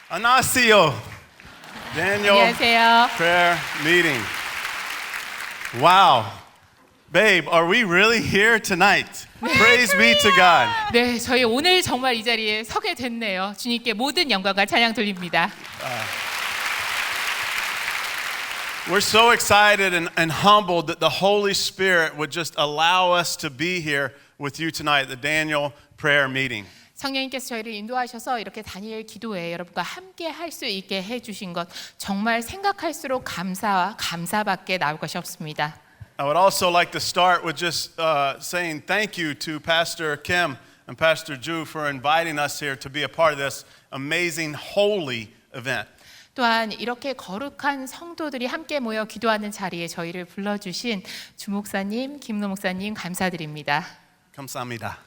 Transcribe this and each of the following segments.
안녕하세요. Daniel 안녕하세요. prayer meeting. Wow. Babe, are we really here tonight? Praise be to God. 네, 저희 오늘 정말 이 자리에 서게 됐네요. 주님께 모든 영광과 찬양 돌립니다. We're so excited and humbled that the Holy Spirit would just allow us to be here with you tonight, the Daniel prayer meeting. 성령님께서 저희를 인도하셔서 이렇게 다니엘 기도회 여러분과 함께 할 수 있게 해주신 것 정말 생각할수록 감사와 감사밖에 나올 것이 없습니다. I would also like to start with just saying thank you to Pastor Kim and Pastor Ju for inviting us here to be a part of this amazing holy event. 또한 이렇게 거룩한 성도들이 함께 모여 기도하는 자리에 저희를 불러주신 주 목사님, 김노 목사님 감사드립니다. 감사합니다.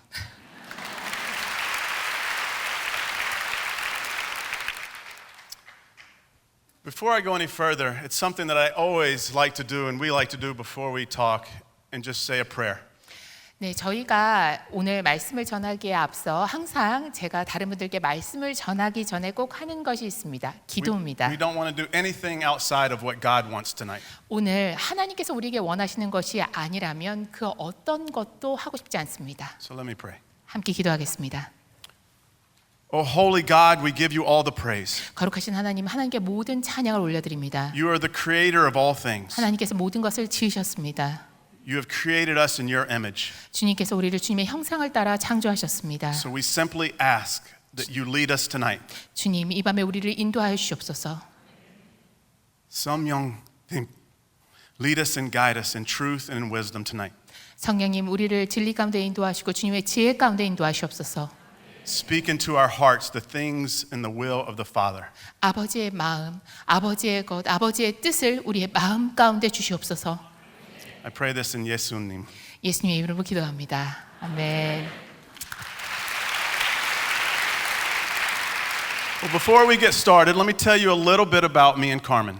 Before I go any further, it's something that I always like to do and we like to do before we talk and just say a prayer. 네, 저희가 오늘 말씀을 전하기에 앞서 항상 제가 다른 분들께 말씀을 전하기 전에 꼭 하는 것이 있습니다. 기도입니다. We don't want to do anything outside of what God wants tonight. 오늘 하나님께서 우리에게 원하시는 것이 아니라면 그 어떤 것도 하고 싶지 않습니다. So let me pray. 함께 기도하겠습니다. Oh, holy God, we give you all the praise. 거룩하신 하나님, 하나님께 모든 찬양을 올려드립니다. You are the creator of all things. 하나님께서 모든 것을 지으셨습니다. You have created us in your image. 주님께서 우리를 주님의 형상을 따라 창조하셨습니다. So we simply ask that you lead us tonight. 주님, 이 밤에 우리를 인도하여 주시옵소서. 성령, lead us and guide us in truth and in wisdom tonight. 성령님, 우리를 진리 가운데 인도하시고 주님의 지혜 가운데 인도하시옵소서. Speak into our hearts the things and the will of the Father. 아버지의 마음, 아버지의 것, 아버지의 뜻을 우리의 마음 가운데 주시옵소서. I pray this in 예수님. 예수님의 이름으로 기도합니다. 아멘. Well, before we get started, let me tell you a little bit about me and Carmen.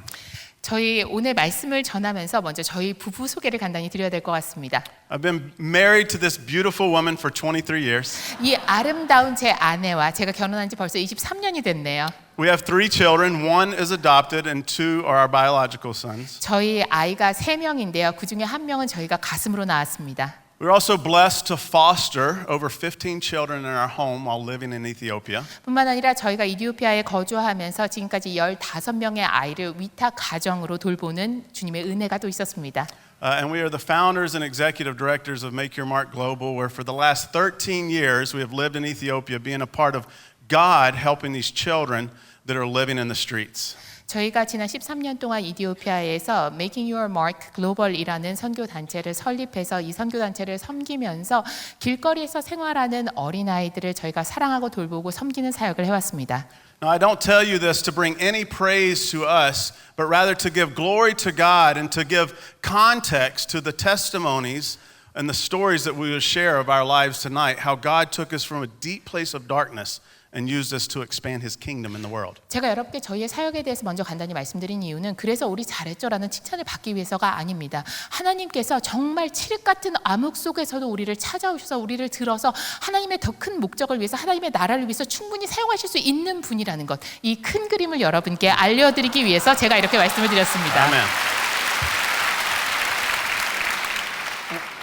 저희 오늘 말씀을 전하면서 먼저 저희 부부 소개를 간단히 드려야 될 것 같습니다. I've been married to this beautiful woman for 23 years. 이 아름다운 제 아내와 제가 결혼한 지 벌써 23년이 됐네요. We have 3 children. 1 is adopted and 2 are our biological sons. 저희 아이가 3명인데요. 그중에 1명은 저희가 가슴으로 낳았습니다. We're also blessed to foster over 15 children in our home while living in Ethiopia. 뿐만 아니라 저희가 이디오피아에 거주하면서 지금까지 15명의 아이를 위탁 가정으로 돌보는 주님의 은혜가 또 있었습니다. And we are the founders and executive directors of Make Your Mark Global, where for the last 13 years we have lived in Ethiopia, being a part of God helping these children that are living in the streets. 저희가 지난 13년 동안 이디오피아에서 Making Your Mark Global이라는 선교 단체를 설립해서 이 선교 단체를 섬기면서 길거리에서 생활하는 어린아이들을 저희가 사랑하고 돌보고 섬기는 사역을 해왔습니다. Now, I don't tell you this to bring any praise to us, but rather to give glory to God and to give context to the testimonies and the stories that we will share of our lives tonight, how God took us from a deep place of darkness and used us to expand His kingdom in the world. 제가 여러분께 저희의 사역에 대해서 먼저 간단히 말씀드린 이유는 그래서 우리 잘했죠라는 칭찬을 받기 위해서가 아닙니다. 하나님께서 정말 칠흑 같은 암흑 속에서도 우리를 찾아오셔서 우리를 들어서 하나님의 더 큰 목적을 위해서 하나님의 나라를 위해서 충분히 사용하실 수 있는 분이라는 것, 이 큰 그림을 여러분께 알려드리기 위해서 제가 이렇게 말씀을 드렸습니다. Amen.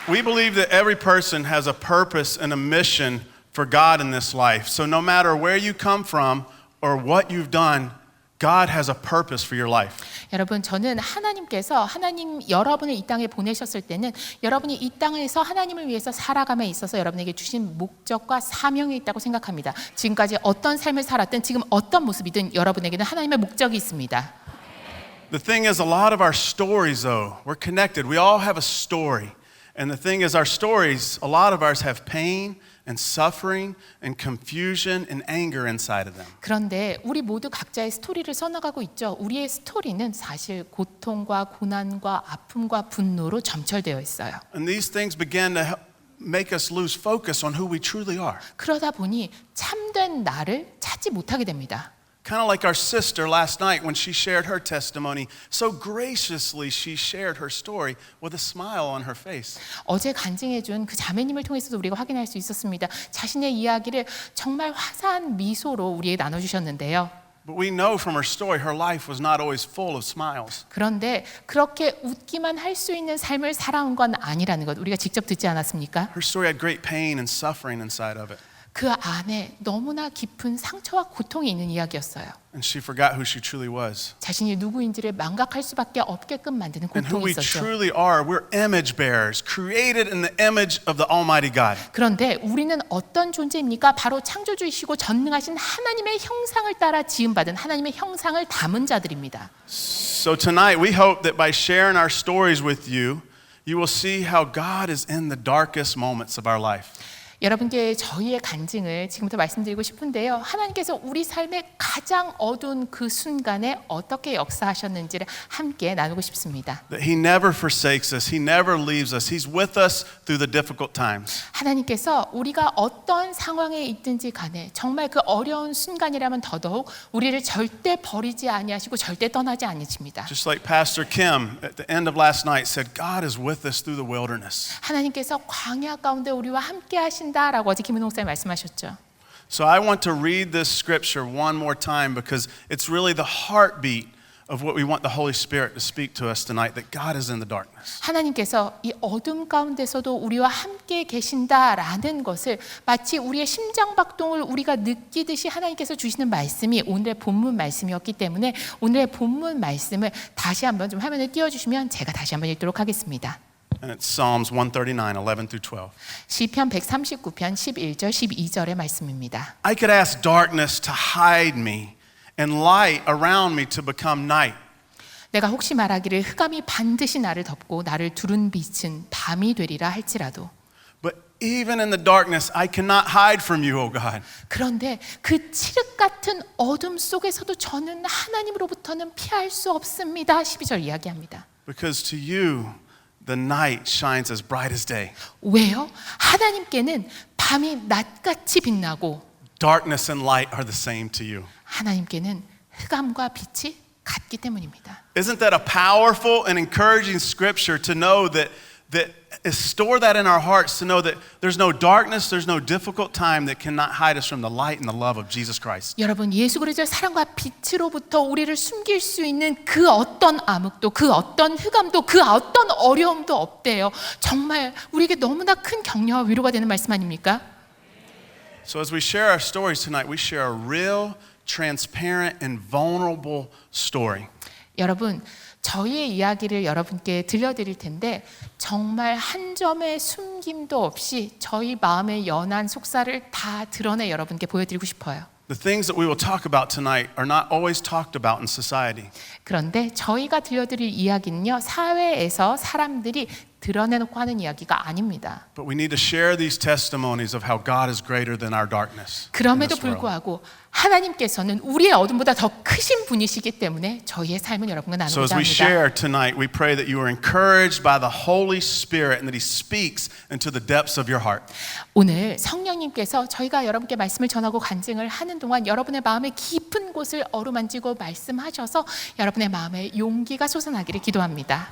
We believe that every person has a purpose and a mission for God in this life. So no matter where you come from or what you've done, God has a purpose for your life. 여러분, 저는 하나님께서 여러분을 이 땅에 보내셨을 때는 여러분이 이 땅에서 하나님을 위해서 살아감에 있어서 여러분에게 주신 목적과 사명이 있다고 생각합니다. 지금까지 어떤 삶을 살았든 지금 어떤 모습이든 여러분에게는 하나님의 목적이 있습니다. The thing is, a lot of our stories, though, we're connected. We all have a story. And the thing is, our stories, a lot of ours have pain and suffering and confusion and anger inside of them. 그런데 우리 모두 각자의 스토리를 써나가고 있죠. 우리의 스토리는 사실 고통과 고난과 아픔과 분노로 점철되어 있어요. And these things begin to make us lose focus on who we truly are. 그러다 보니 참된 나를 찾지 못하게 됩니다. Kind of like our sister last night when she shared her testimony. So graciously she shared her story with a smile on her face. 어제 간증해준 그 자매님을 통해서도 우리가 확인할 수 있었습니다. 자신의 이야기를 정말 화사한 미소로 우리에게 나눠주셨는데요. But we know from her story her life was not always full of smiles. 그런데 그렇게 웃기만 할 수 있는 삶을 살아온 건 아니라는 것 우리가 직접 듣지 않았습니까? Her story had great pain and suffering inside of it. 그 안에 너무나 깊은 상처와 고통이 있는 이야기였어요. And she forgot who she truly was. 자신이 누구인지를 망각할 수밖에 없게끔 만드는 And who 고통이 we 있었죠. truly are, we're image bearers, created in the image of the Almighty God. 그런데 우리는 어떤 존재입니까? 바로 창조주이시고 전능하신 하나님의 형상을 따라 지음받은 하나님의 형상을 담은 자들입니다. So tonight we hope that by sharing our stories with you, you will see how God is in the darkest moments of our life. 여러분께 저희의 간증을 지금부터 말씀드리고 싶은데요. 하나님께서 우리 삶의 가장 어두운 그 순간에 어떻게 역사하셨는지를 함께 나누고 싶습니다. That He never forsakes us, He never leaves us. He's with us through the difficult times. 하나님께서 우리가 어떤 상황에 있든지 간에 정말 그 어려운 순간이라면 더더욱 우리를 절대 버리지 아니하시고 절대 떠나지 않으십니다. Just like Pastor Kim at the end of last night said, God is with us through the wilderness. 하나님께서 광야 가운데 우리와 함께 하신다라고 어제 김은홍 목사님 말씀하셨죠. So I want to read this scripture one more time because it's really the heartbeat of what we want the Holy Spirit to speak to us tonight, that God is in the darkness. 하나님께서 이 어둠 가운데서도 우리와 함께 계신다라는 것을 마치 우리의 심장박동을 우리가 느끼듯이 하나님께서 주시는 말씀이 오늘의 본문 말씀이었기 때문에 오늘의 본문 말씀을 다시 한번 좀 화면에 띄워주시면 제가 다시 한번 읽도록 하겠습니다. And it's Psalms 139, 11 through 12. 시편 139편 11절 12절의 말씀입니다. I could ask darkness to hide me and light around me to become night. 내가 혹시 말하기를 흑암이 반드시 나를 덮고 나를 두른 빛은 밤이 되리라 할지라도 But even in the darkness, I cannot hide from you, O God. 그런데 그 칠흑 같은 어둠 속에서도 저는 하나님으로부터는 피할 수 없습니다. 12절 이야기합니다. Because to you, the night shines as bright as day. 왜요? 하나님께는 밤이 낮같이 빛나고 Darkness and light are the same to you. 하나님께는 흑암과 빛이 같기 때문입니다. Isn't that a powerful and encouraging scripture to know that store that in our hearts to know that there's no darkness, there's no difficult time that cannot hide us from the light and the love of Jesus Christ. 여러분 예수 그리스도의 사랑과 빛으로부터 우리를 숨길 수 있는 그 어떤 암흑도 그 어떤 흑암도 그 어떤 어려움도 없대요. 정말 우리에게 너무나 큰 격려와 위로가 되는 말씀 아닙니까? So as we share our stories tonight, we share a real, transparent, and vulnerable story. 여러분 저희의 이야기를 여러분께 들려드릴 텐데 정말 한 점의 숨김도 없이 저희 마음의 연한 속살을 다 드러내 여러분께 보여드리고 싶어요. The things that we will talk about tonight are not always talked about in society. 그런데 저희가 들려드릴 이야기는요 사회에서 사람들이 드러내놓고 하는 이야기가 아닙니다. But we need to share these testimonies of how God is greater than our darkness. 그럼에도 in this world. 불구하고 하나님께서는 우리의 어둠보다 더 크신 분이시기 때문에 저희의 삶을 여러분과 So as 나누고자 we 합니다. share tonight, we pray that you are encouraged by the Holy Spirit and that He speaks into the depths of your heart. 오늘 성령님께서 저희가 여러분께 말씀을 전하고 간증을 하는 동안 여러분의 마음의 깊은 곳을 어루만지고 말씀하셔서 여러분의 마음에 용기가 솟아나기를 기도합니다.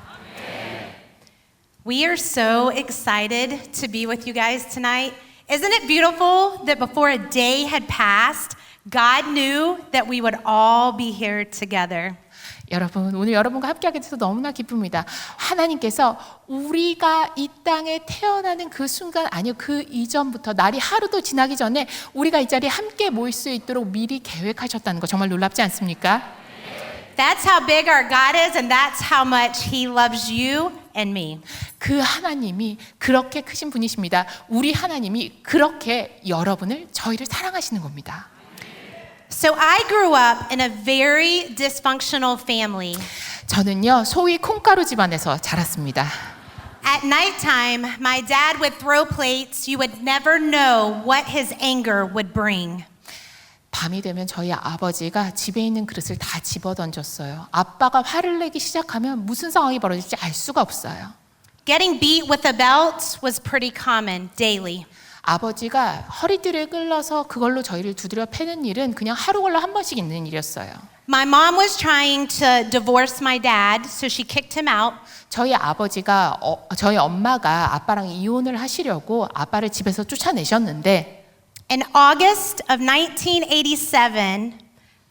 We are so excited to be with you guys tonight. Isn't it beautiful that before a day had passed, God knew that we would all be here together? 여러분 오늘 여러분과 함께하게 돼서 너무나 기쁩니다. 하나님께서 우리가 이 땅에 태어나는 그 순간 아니요 그 이전부터 날이 하루도 지나기 전에 우리가 이 자리에 함께 모일 수 있도록 미리 계획하셨다는 거 정말 놀랍지 않습니까? That's how big our God is, and that's how much He loves you and me. 그 하나님이 그렇게 크신 분이십니다. 우리 하나님이 그렇게 여러분을 저희를 사랑하시는 겁니다. So I grew up in a very dysfunctional family. 저는요 소위 콩가루 집안에서 자랐습니다. At nighttime, my dad would throw plates. You would never know what his anger would bring. 밤이 되면 저희 아버지가 집에 있는 그릇을 다 집어던졌어요. 아빠가 화를 내기 시작하면 무슨 상황이 벌어질지 알 수가 없어요. Getting beat with a belt was pretty common daily. 아버지가 허리띠를 끌러서 그걸로 저희를 두드려 패는 일은 그냥 하루 걸러 한 번씩 있는 일이었어요. My mom was trying to divorce my dad, so she kicked him out. 저희 엄마가 아빠랑 이혼을 하시려고 아빠를 집에서 쫓아내셨는데 In August of 1987,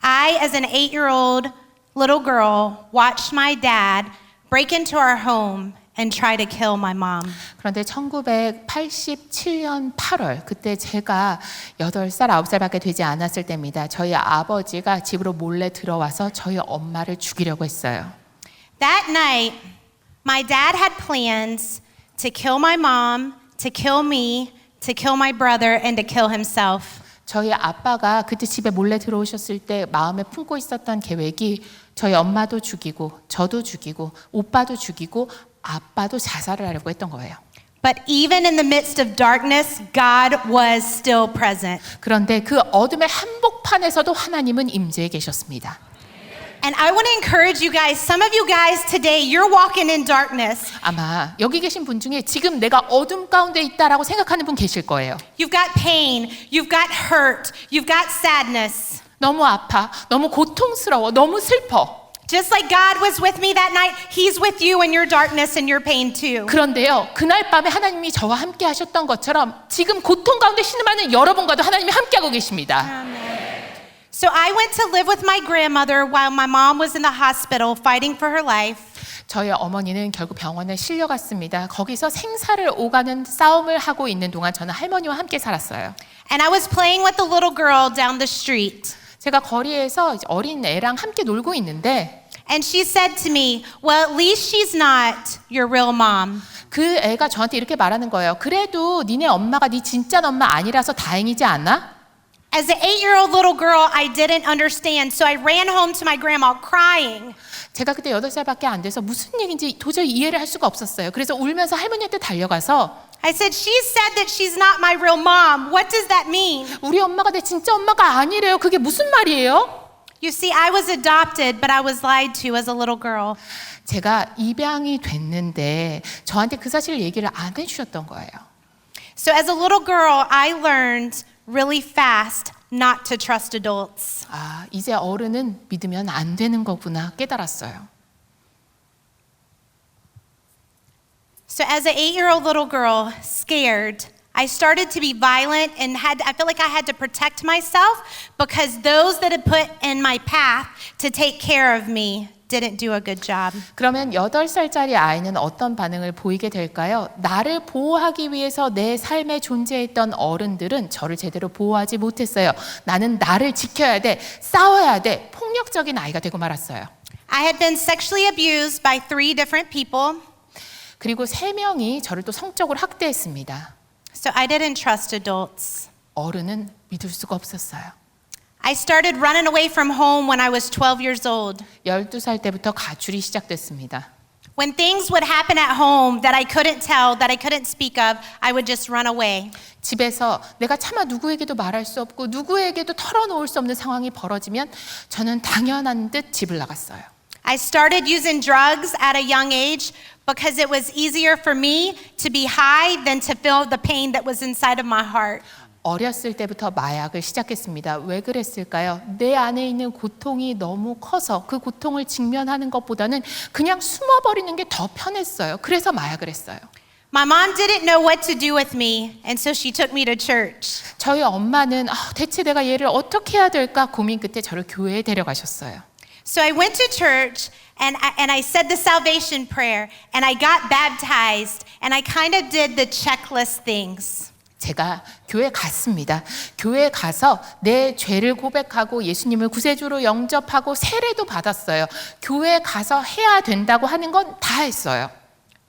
I, as an 8-year-old little girl, watched my dad break into our home and try to kill my mom. 그런데 1987년 8월 그때 제가 8살, 9살밖에 되지 않았을 때입니다. 저희 아버지가 집으로 몰래 들어와서 저희 엄마를 죽이려고 했어요. That night, my dad had plans to kill my mom, to kill me, to kill my brother, and to kill himself. 저희 아빠가 그때 집에 몰래 들어오셨을 때 마음에 품고 있었던 계획이 저희 엄마도 죽이고 저도 죽이고 오빠도 죽이고 아빠도 자살을 하려고 했던 거예요. But even in the midst of darkness, God was still present. 그런데 그 어둠의 한복판에서도 하나님은 임재해 계셨습니다. And I want to encourage you guys, some of you guys today, you're walking in darkness. 아마 여기 계신 분 중에 지금 내가 어둠 가운데 있다라고 생각하는 분 계실 거예요. You've got pain, you've got hurt, you've got sadness. 너무 아파, 너무 고통스러워, 너무 슬퍼. Just like God was with me that night, He's with you in your darkness and your pain too. 그런데요, 그날 밤에 하나님이 저와 함께 하셨던 것처럼 지금 고통 가운데 신음하는 여러분과도 하나님이 함께하고 계십니다. So I went to live with my grandmother while my mom was in the hospital fighting for her life. 저희 어머니는 결국 병원에 실려갔습니다. 거기서 생사를 오가는 싸움을 하고 있는 동안 저는 할머니와 함께 살았어요. And I was playing with the little girl down the street. 제가 거리에서 이제 어린 애랑 함께 놀고 있는데 And she said to me, well, at least she's not your real mom. 그 애가 저한테 이렇게 말하는 거예요. 그래도 니네 엄마가 네 진짜 엄마 아니라서 다행이지 않아? As an 8-year-old little girl, I didn't understand, so I ran home to my grandma crying. 제가 그때 8살밖에 안 돼서 무슨 얘기인지 도저히 이해를 할 수가 없었어요. 그래서 울면서 할머니한테 달려가서 I said, she said that she's not my real mom. What does that mean? 우리 엄마가 내 진짜 엄마가 아니래요. 그게 무슨 말이에요? You see, I was adopted, but I was lied to as a little girl. 제가 입양이 됐는데 저한테 그 사실을 얘기를 안 해주셨던 거예요. So as a little girl, I learned really fast not to trust adults. 아, 이제 어른은 믿으면 안 되는 거구나 깨달았어요. So as an 8-year-old little girl, scared, I started to be violent and I felt like I had to protect myself because those that had put in my path to take care of me didn't do a good job. 그러면 8살짜리 아이는 어떤 반응을 보이게 될까요? 나를 보호하기 위해서 내 삶에 존재했던 어른들은 저를 제대로 보호하지 못했어요. 나는 나를 지켜야 돼, 싸워야 돼, 폭력적인 아이가 되고 말았어요. I had been sexually abused by 3 different people. 그리고 3명이 저를 또 성적으로 학대했습니다. So I didn't trust adults. 어른은 믿을 수가 없었어요. I started running away from home when I was 12 years old. 12살 때부터 가출이 시작됐습니다. When things would happen at home that I couldn't tell, that I couldn't speak of, I would just run away. 집에서 내가 차마 누구에게도 말할 수 없고 누구에게도 털어놓을 수 없는 상황이 벌어지면 저는 당연한 듯 집을 나갔어요. I started using drugs at a young age because it was easier for me to be high than to feel the pain that was inside of my heart. 어렸을 때부터 마약을 시작했습니다. 왜 그랬을까요? 내 안에 있는 고통이 너무 커서 그 고통을 직면하는 것보다는 그냥 숨어버리는 게 더 편했어요. 그래서 마약을 했어요. My mom didn't know what to do with me, and so she took me to church. 저희 엄마는 대체 내가 얘를 어떻게 해야 될까 고민 끝에 저를 교회에 데려가셨어요. So I went to church and I said the salvation prayer and I got baptized and I kind of did the checklist things. 제가 교회 갔습니다. 교회 가서 내 죄를 고백하고 예수님을 구세주로 영접하고 세례도 받았어요. 교회 가서 해야 된다고 하는 건 다 했어요.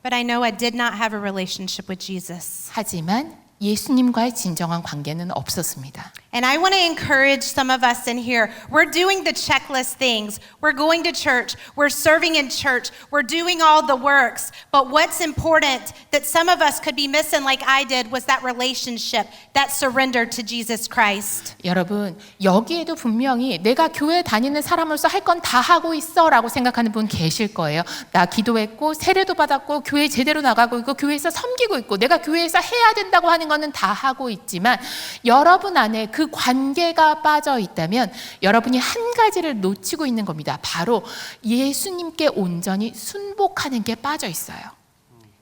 But I know I did not have a relationship with Jesus. 하지만 예수님과의 진정한 관계는 없었습니다. And I want to encourage some of us in here. We're doing the checklist things. We're going to church. We're serving in church. We're doing all the works. But what's important that some of us could be missing like I did was that relationship, that surrender to Jesus Christ. 여러분, 여기에도 분명히 내가 교회 다니는 사람으로서 할 건 다 하고 있어 라고 생각하는 분 계실 거예요. 나 기도했고 세례도 받았고 교회 제대로 나가고 있고 교회에서 섬기고 있고 내가 교회에서 해야 된다고 하는 거는 다 하고 있지만 여러분 안에 그 관계가 빠져 있다면 여러분이 한 가지를 놓치고 있는 겁니다. 바로 예수님께 온전히 순복하는 게 빠져 있어요.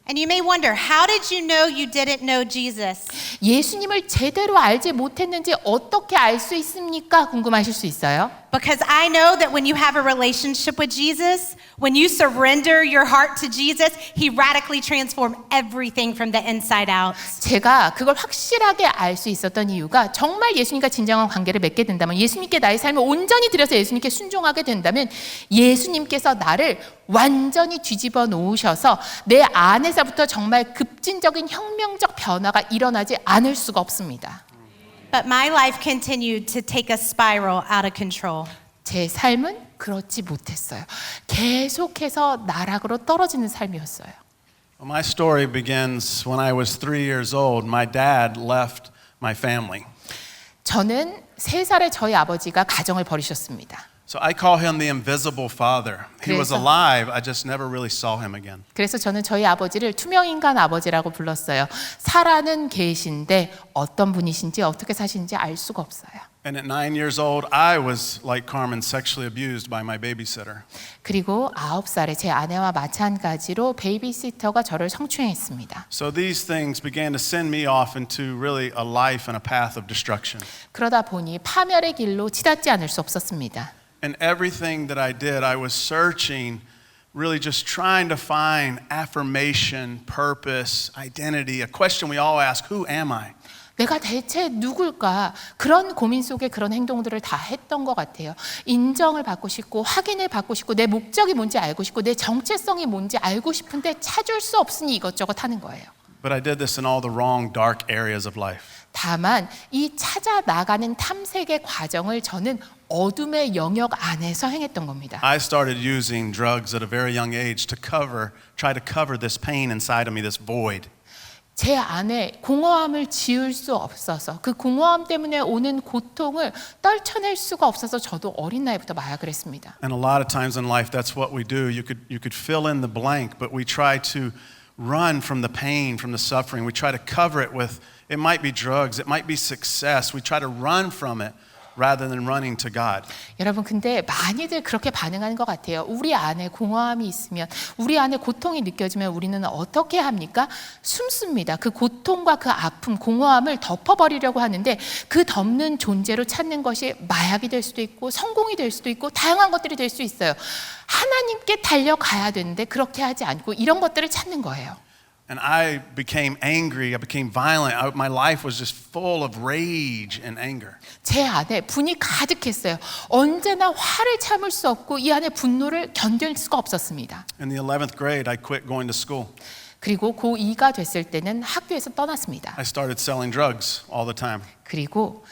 And you may wonder, how did you know you didn't know Jesus? 예수님을 제대로 알지 못했는지 어떻게 알 수 있습니까? 궁금하실 수 있어요. Because I know that when you have a relationship with Jesus, when you surrender your heart to Jesus, He radically transforms everything from the inside out. 제가 그걸 확실하게 알 수 있었던 이유가 정말 예수님과 진정한 관계를 맺게 된다면 예수님께 나의 삶을 온전히 드려서 예수님께 순종하게 된다면 예수님께서 나를 완전히 뒤집어 놓으셔서 내 안에서부터 정말 급진적인 혁명적 변화가 일어나지 않을 수가 없습니다. But my life continued to take a spiral out of control. 제 삶은 그렇지 못했어요. 계속해서 나락으로 떨어지는 삶이었어요. Well, my story begins when I was 3 years old. My dad left my family. 저는 3살의 저희 아버지가 가정을 버리셨습니다. So I call him the invisible father. He was 그래서- alive, I just never really saw him again. 그래서 저는 저희 아버지를 투명인간 아버지라고 불렀어요. 살아는 계신데 어떤 분이신지 어떻게 사시는지 알 수가 없어요. And at 9 years old, I was, like Carmen, sexually abused by my babysitter. 그리고 9살에 제 아내와 마찬가지로 베이비시터가 저를 성추행했습니다. So these things began to send me off into really a life and a path of destruction. 그러다 보니 파멸의 길로 치닫지 않을 수 없었습니다. And everything that I did, I was searching, really just trying to find affirmation, purpose, identity, a question we all ask, who am I? 내가 대체 누굴까? 그런 고민 속에 그런 행동들을 다 했던 것 같아요. 인정을 받고 싶고 확인을 받고 싶고 내 목적이 뭔지 알고 싶고 내 정체성이 뭔지 알고 싶은데 찾을 수 없으니 이것저것 하는 거예요. But I did this in all the wrong, dark areas of life. 다만 이 찾아 나가는 탐색의 과정을 저는 어둠의 영역 안에서 행했던 겁니다. I started using drugs at a very young age to try to cover this pain inside of me, this void. 제 안에 공허함을 지울 수 없어서 그 공허함 때문에 오는 고통을 떨쳐낼 수가 없어서 저도 어린 나이부터 마약을 했습니다. And a lot of times in life, that's what we do. You could fill in the blank, but we try to run from the pain, from the suffering. We try to cover it with, it might be drugs, it might be success. We try to run from it rather than running to God. 여러분 근데 많이들 그렇게 반응하는 것 같아요. 우리 안에 공허함이 있으면 우리 안에 고통이 느껴지면 우리는 어떻게 합니까? 숨습니다. 그 고통과 그 아픔, 공허함을 덮어버리려고 하는데 그 덮는 존재로 찾는 것이 마약이 될 수도 있고 성공이 될 수도 있고 다양한 것들이 될 수 있어요. 하나님께 달려가야 되는데 그렇게 하지 않고 이런 것들을 찾는 거예요. And I became angry, I became violent. My life was just full of rage and anger. 제 안에 분이 가득했어요. 언제나 화를 참을 수 없고 이 안에 분노를 견딜 수가 없었습니다. In the 11th grade, I quit going to school. 그리고 고2가 됐을 때는 학교에서 떠났습니다. I started selling drugs all the time. 그리고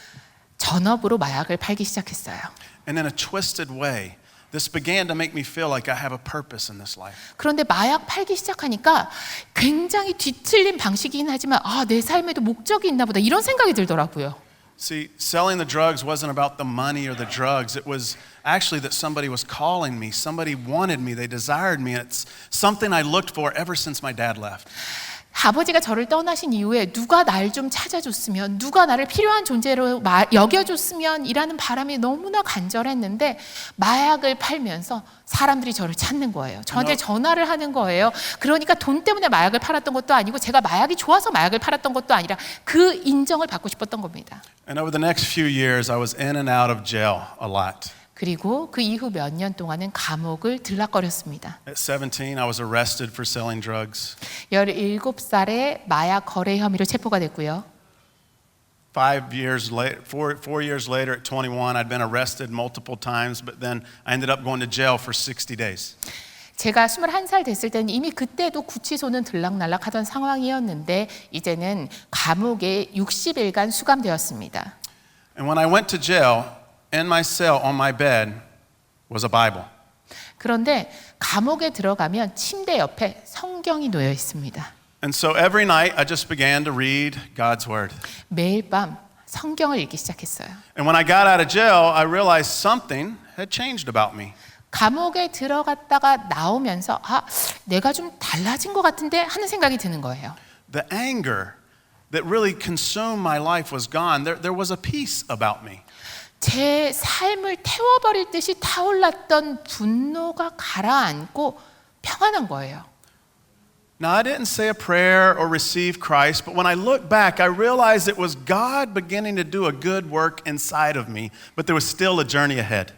전업으로 마약을 팔기 시작했어요. And in a twisted way, this began to make me feel like I have a purpose in this life. 그런데 마약 팔기 시작하니까 굉장히 뒤틀린 방식이긴 하지만 내 삶에도 목적이 있나 보다 이런 생각이 들더라고요. See, selling the drugs wasn't about the money or the drugs. It was actually that somebody was calling me. Somebody wanted me. They desired me. And it's something I looked for ever since my dad left. 아버지가 저를 떠나신 이후에 누가 날 좀 찾아줬으면 누가 나를 필요한 존재로 여겨줬으면 이라는 바람이 너무나 간절했는데 마약을 팔면서 사람들이 저를 찾는 거예요. 저한테 전화를 하는 거예요. 그러니까 돈 때문에 마약을 팔았던 것도 아니고 제가 마약이 좋아서 마약을 팔았던 것도 아니라 그 인정을 받고 싶었던 겁니다. And over the next few years, I was in and out of jail a lot. 그리고 그 이후 몇 년 동안은 감옥을 들락거렸습니다. At 17, I was arrested for selling drugs. 17살에 마약 거래 혐의로 체포가 됐고요. 4 years later, at 21, I'd been arrested multiple times, but then I ended up going to jail for 60 days. 제가 21살 됐을 때는 이미 그때도 구치소는 들락날락하던 상황이었는데 이제는 감옥에 60일간 수감되었습니다. And when I went to jail, in my cell on my bed was a Bible. 그런데 감옥에 들어가면 침대 옆에 성경이 놓여 있습니다. And so every night I just began to read God's word. 매일 밤 성경을 읽기 시작했어요. And when I got out of jail, I realized something had changed about me. 감옥에 들어갔다가 나오면서 내가 좀 달라진 것 같은데 하는 생각이 드는 거예요. The anger that really consumed my life was gone. There was a peace about me. 제 삶을 태워버릴 듯이 타올랐던 분노가 가라앉고 평안한 거예요. Now, I didn't say a prayer or receive Christ, but when I look back, I realized it was God beginning to do a good work inside of me, but there was still a journey ahead.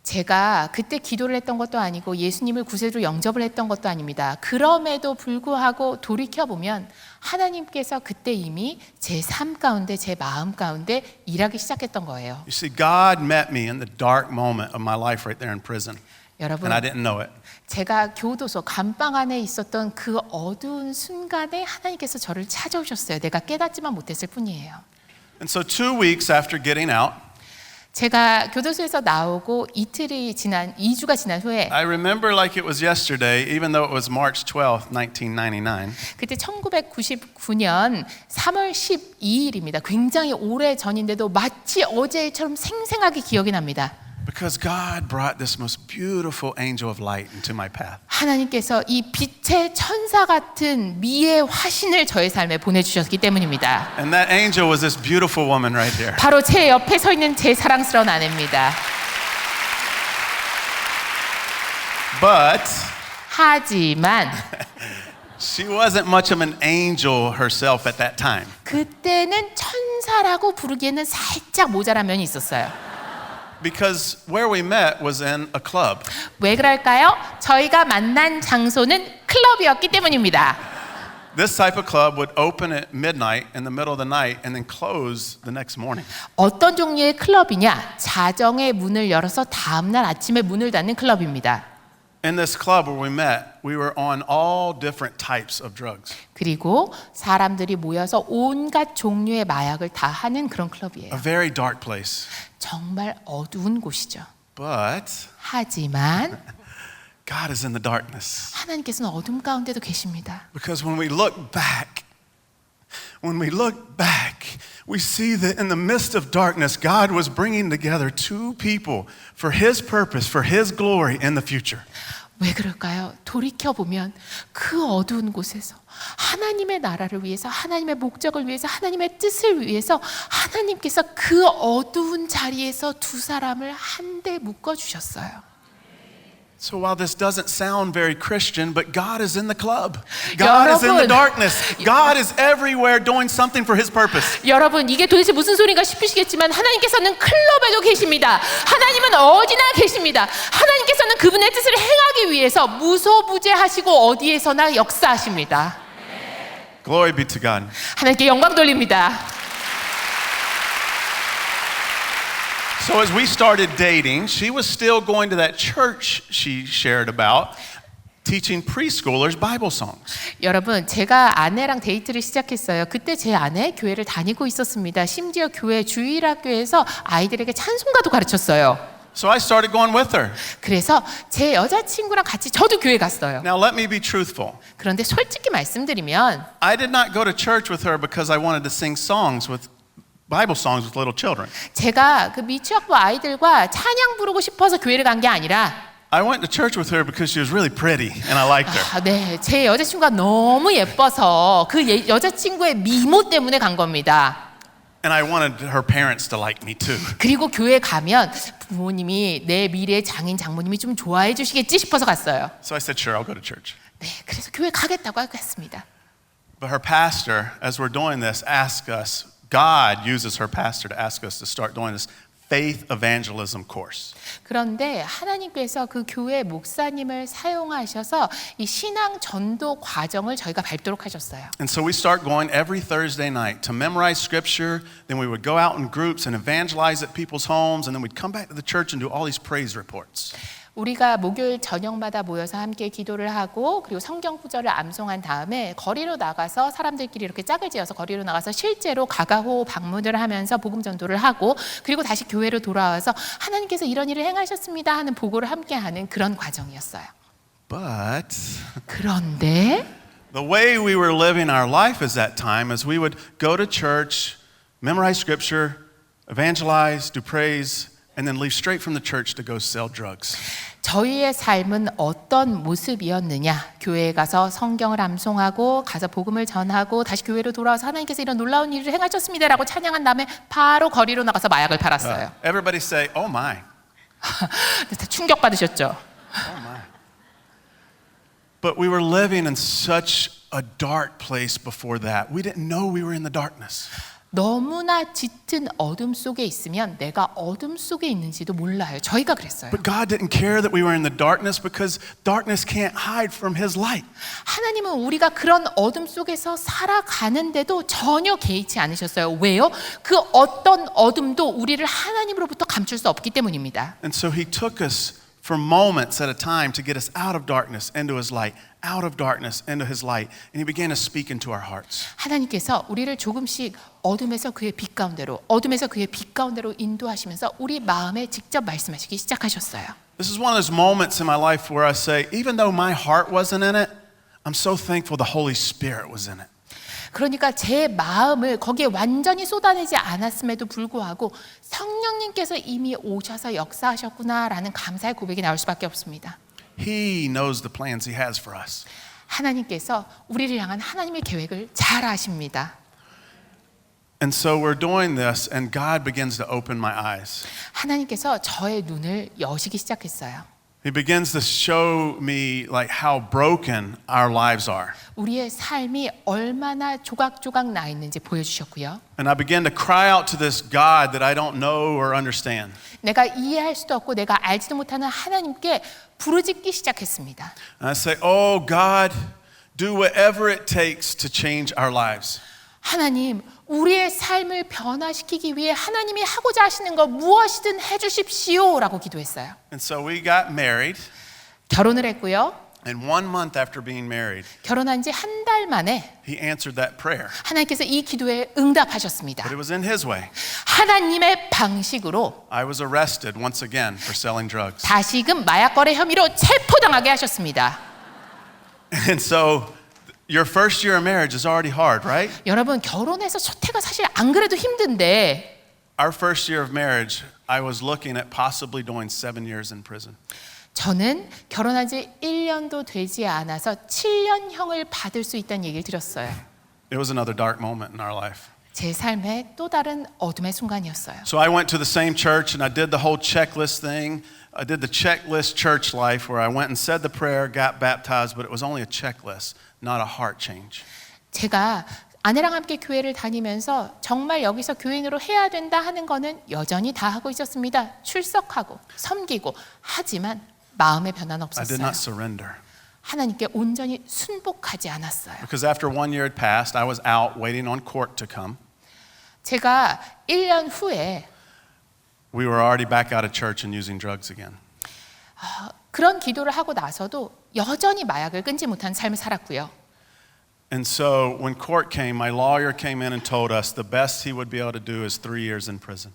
제가 그때 기도를 했던 것도 아니고 예수님을 구세주로 영접을 했던 것도 아닙니다. 그럼에도 불구하고 돌이켜보면 하나님께서 그때 이미 제 삶 가운데, 제 마음 가운데 일하기 시작했던 거예요. You see, God met me in the dark moment of my life right there in prison, 여러분, and I didn't know it. 제가 교도소 감방 안에 있었던 그 어두운 순간에 하나님께서 저를 찾아오셨어요. 내가 깨닫지만 못했을 뿐이에요. And so 2 weeks after getting out, 제가 교도소에서 나오고 2주가 지난 후에 I remember like it was yesterday, even though it was March 12th, 1999. 그때 1999년 3월 12일입니다. 굉장히 오래 전인데도 마치 어제처럼 생생하게 기억이 납니다. Because God brought this most beautiful angel of light into my path. 하나님께서 이 빛의 천사 같은 미의 화신을 저의 삶에 보내주셨기 때문입니다. And that angel was this beautiful woman right there. 바로 제 옆에 서 있는 제 사랑스러운 아내입니다. But 하지만 she wasn't much of an angel herself at that time. 그때는 천사라고 부르기에는 살짝 모자란 면이 있었어요. Because where we met was in a club. 왜 그럴까요? 저희가 만난 장소는 클럽이었기 때문입니다. This type of club would open at midnight in the middle of the night and then close the next morning. 어떤 종류의 클럽이냐? 자정에 문을 열어서 다음날 아침에 문을 닫는 클럽입니다. In this club where we met, we were on all different types of drugs. 그리고 사람들이 모여서 온갖 종류의 마약을 다 하는 그런 클럽이에요. A very dark place. 정말 어두운 곳이죠. But 하지만 God is in the darkness. 하나님께서는 어둠 가운데도 계십니다. Because when we look back, we see that in the midst of darkness, God was bringing together two people for His purpose, for His glory in the future. 왜 그럴까요? 돌이켜보면 그 어두운 곳에서 하나님의 나라를 위해서, 하나님의 목적을 위해서, 하나님의 뜻을 위해서 하나님께서 그 어두운 자리에서 두 사람을 한데 묶어주셨어요. So while this doesn't sound very Christian, but God is in the club. God is in the darkness. God is everywhere doing something for His purpose. 여러분, 이게 도대체 무슨 소리인가 싶으시겠지만 하나님께서는 클럽에도 계십니다. 하나님은 어디나 계십니다. 하나님께서는 그분의 뜻을 행하기 위해서 무소부재하시고 어디에서나 역사하십니다. Glory be to God. 하나님께 영광 돌립니다. So as we started dating, she was still going to that church she shared about, teaching preschoolers Bible songs. 여러분, 제가 아내랑 데이트를 시작했어요. 그때 제 아내 교회를 다니고 있었습니다. 심지어 교회 주일학교에서 아이들에게 찬송가도 가르쳤어요. So I started going with her. 그래서 제 여자친구랑 같이 저도 교회 갔어요. Now let me be truthful. 그런데 솔직히 말씀드리면 I did not go to church with her because I wanted to sing songs with Bible songs with little children. 제가 그 미취학부 아이들과 찬양 부르고 싶어서 교회를 간 게 아니라 I went to church with her because she was really pretty and I liked her. 네, 제 여자친구가 너무 예뻐서 그 여자친구의 미모 때문에 간 겁니다. And I wanted her parents to like me too. 그리고 교회 가면 부모님이 내 미래의 장인 장모님이 좀 좋아해 주시겠지 싶어서 갔어요. So I said, sure, I'll go to church. 네, 그래서 교회 가겠다고 했습니다. But her pastor, as we're doing this, asked us, God uses her pastor to ask us to start doing this faith evangelism course. 그런데 하나님께서 그 교회 목사님을 사용하셔서 이 신앙 전도 과정을 저희가 밟도록 하셨어요. And so we start going every Thursday night to memorize scripture, then we would go out in groups and evangelize at people's homes, and then we'd come back to the church and do all these praise reports. 우리가 목요일 저녁마다 모여서 함께 기도를 하고 그리고 성경 구절을 암송한 다음에 거리로 나가서 사람들끼리 이렇게 짝을 지어서 거리로 나가서 실제로 가가호 방문을 하면서 복음 전도를 하고 그리고 다시 교회로 돌아와서 하나님께서 이런 일을 행하셨습니다 하는 보고를 함께 하는 그런 과정이었어요. But 그런데 the way we were living our life at that time is we would go to church, memorize scripture, evangelize, do praise, and then leave straight from the church to go sell drugs. 저희의 삶은 어떤 모습이었느냐? 교회에 가서 성경을 암송하고 가서 복음을 전하고 다시 교회로 돌아와서 하나님께서 이런 놀라운 일을 행하셨습니다라고 찬양한 다음에 바로 거리로 나가서 마약을 팔았어요. Everybody say, "Oh my." 충격 받으셨죠? Oh my. But we were living in such a dark place before that. We didn't know we were in the darkness. 너무나 짙은 어둠 속에 있으면 내가 어둠 속에 있는지도 몰라요. 저희가 그랬어요. But God didn't care that we were in the darkness because darkness can't hide from His light. 하나님은 우리가 그런 어둠 속에서 살아가는데도 전혀 개의치 않으셨어요. 왜요? 그 어떤 어둠도 우리를 하나님으로부터 감출 수 없기 때문입니다. And so He took us for moments at a time to get us out of darkness into His light, out of darkness into His light. And He began to speak into our hearts. 하나님께서 우리를 조금씩 어둠에서 그의 빛 가운데로, 어둠에서 그의 빛 가운데로 인도하시면서 우리 마음에 직접 말씀하시기 시작하셨어요. This is one of those moments in my life where I say, even though my heart wasn't in it, I'm so thankful the Holy Spirit was in it. 그러니까 제 마음을 거기에 완전히 쏟아내지 않았음에도 불구하고 성령님께서 이미 오셔서 역사하셨구나라는 감사의 고백이 나올 수밖에 없습니다. He knows the plans He has for us. 하나님께서 우리를 향한 하나님의 계획을 잘 아십니다. And so we're doing this, and God begins to open my eyes. 하나님께서 저의 눈을 여시기 시작했어요. He begins to show me like how broken our lives are. 우리의 삶이 얼마나 조각조각 나 있는지 보여주셨고요. And I began to cry out to this God that I don't know or understand. 내가 이해할 수도 없고 내가 알지도 못하는 하나님께 부르짖기 시작했습니다. And I say, oh God, do whatever it takes to change our lives. 하나님, 우리의 삶을 변화시키기 위해 하나님이 하고자 하시는 거 무엇이든 해주십시오라고 기도했어요. And so we got married. 결혼을 했고요. And 1 month after being married, 결혼한 지 한 달 만에 He answered that prayer. 하나님께서 이 기도에 응답하셨습니다. But it was in His way. 하나님의 방식으로 I was arrested once again for selling drugs. 다시금 마약 거래 혐의로 체포당하게 하셨습니다. And so your first year of marriage is already hard, right? 여러분, 결혼해서 첫 해가 사실 안 그래도 힘든데 Our first year of marriage, I was looking at possibly doing 7 years in prison. 저는 결혼한 지 1년도 되지 않아서 7년형을 받을 수 있다는 얘기를 들었어요. It was another dark moment in our life. 제 삶의 또 다른 어둠의 순간이었어요. So I went to the same church and I did the whole checklist thing. I did the checklist church life where I went and said the prayer, got baptized, but it was only a checklist, not a heart change. 제가 아내랑 함께 교회를 다니면서 정말 여기서 교인으로 해야 된다 하는 거는 여전히 다 하고 있었습니다. 출석하고 섬기고 하지만 마음의 변화는 I did 없었어요. not surrender. 하나님께 온전히 순복하지 않았어요. Because after 1 year had passed, I was out waiting on court to come. 제가 1년 후에 We were already back out of church and using drugs again. 그런 기도를 하고 나서도 여전히 마약을 끊지 못한 삶을 살았고요. And so when court came, my lawyer came in and told us the best he would be able to do is 3 years in prison.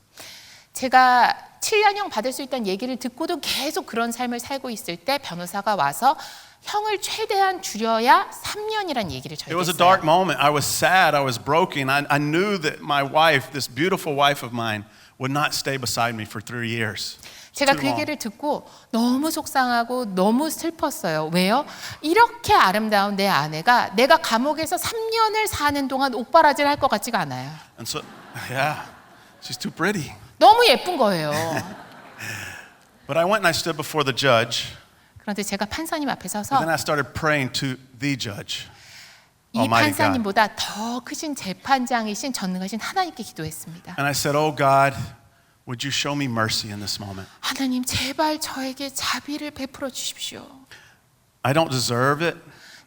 제가 7년형 받을 수 있다는 얘기를 듣고도 계속 그런 삶을 살고 있을 때 변호사가 와서 형을 최대한 줄여야 3년이란 얘기를 It was 저에게 a dark 했어요. moment. I was sad. I was broken. I knew that my wife, this beautiful wife of mine, would not stay beside me for 3 years. 제가 too 그 long. 얘기를 듣고 너무 속상하고 너무 슬펐어요. 왜요? 이렇게 아름다운 내 아내가 내가 감옥에서 3년을 사는 동안 옥바라지를 할 것 같지가 않아요. And so, yeah, she's too pretty. 너무 예쁜 거예요. But I went and I stood before the judge. 그런데 제가 판사님 앞에 And 서서 then I started praying to the judge. 이 Almighty God. 판사님보다 더 크신 재판장이신 전능하신 하나님께 기도했습니다. And I said, oh God, would you show me mercy in this moment? 하나님 제발 저에게 자비를 베풀어 주십시오. I don't deserve it.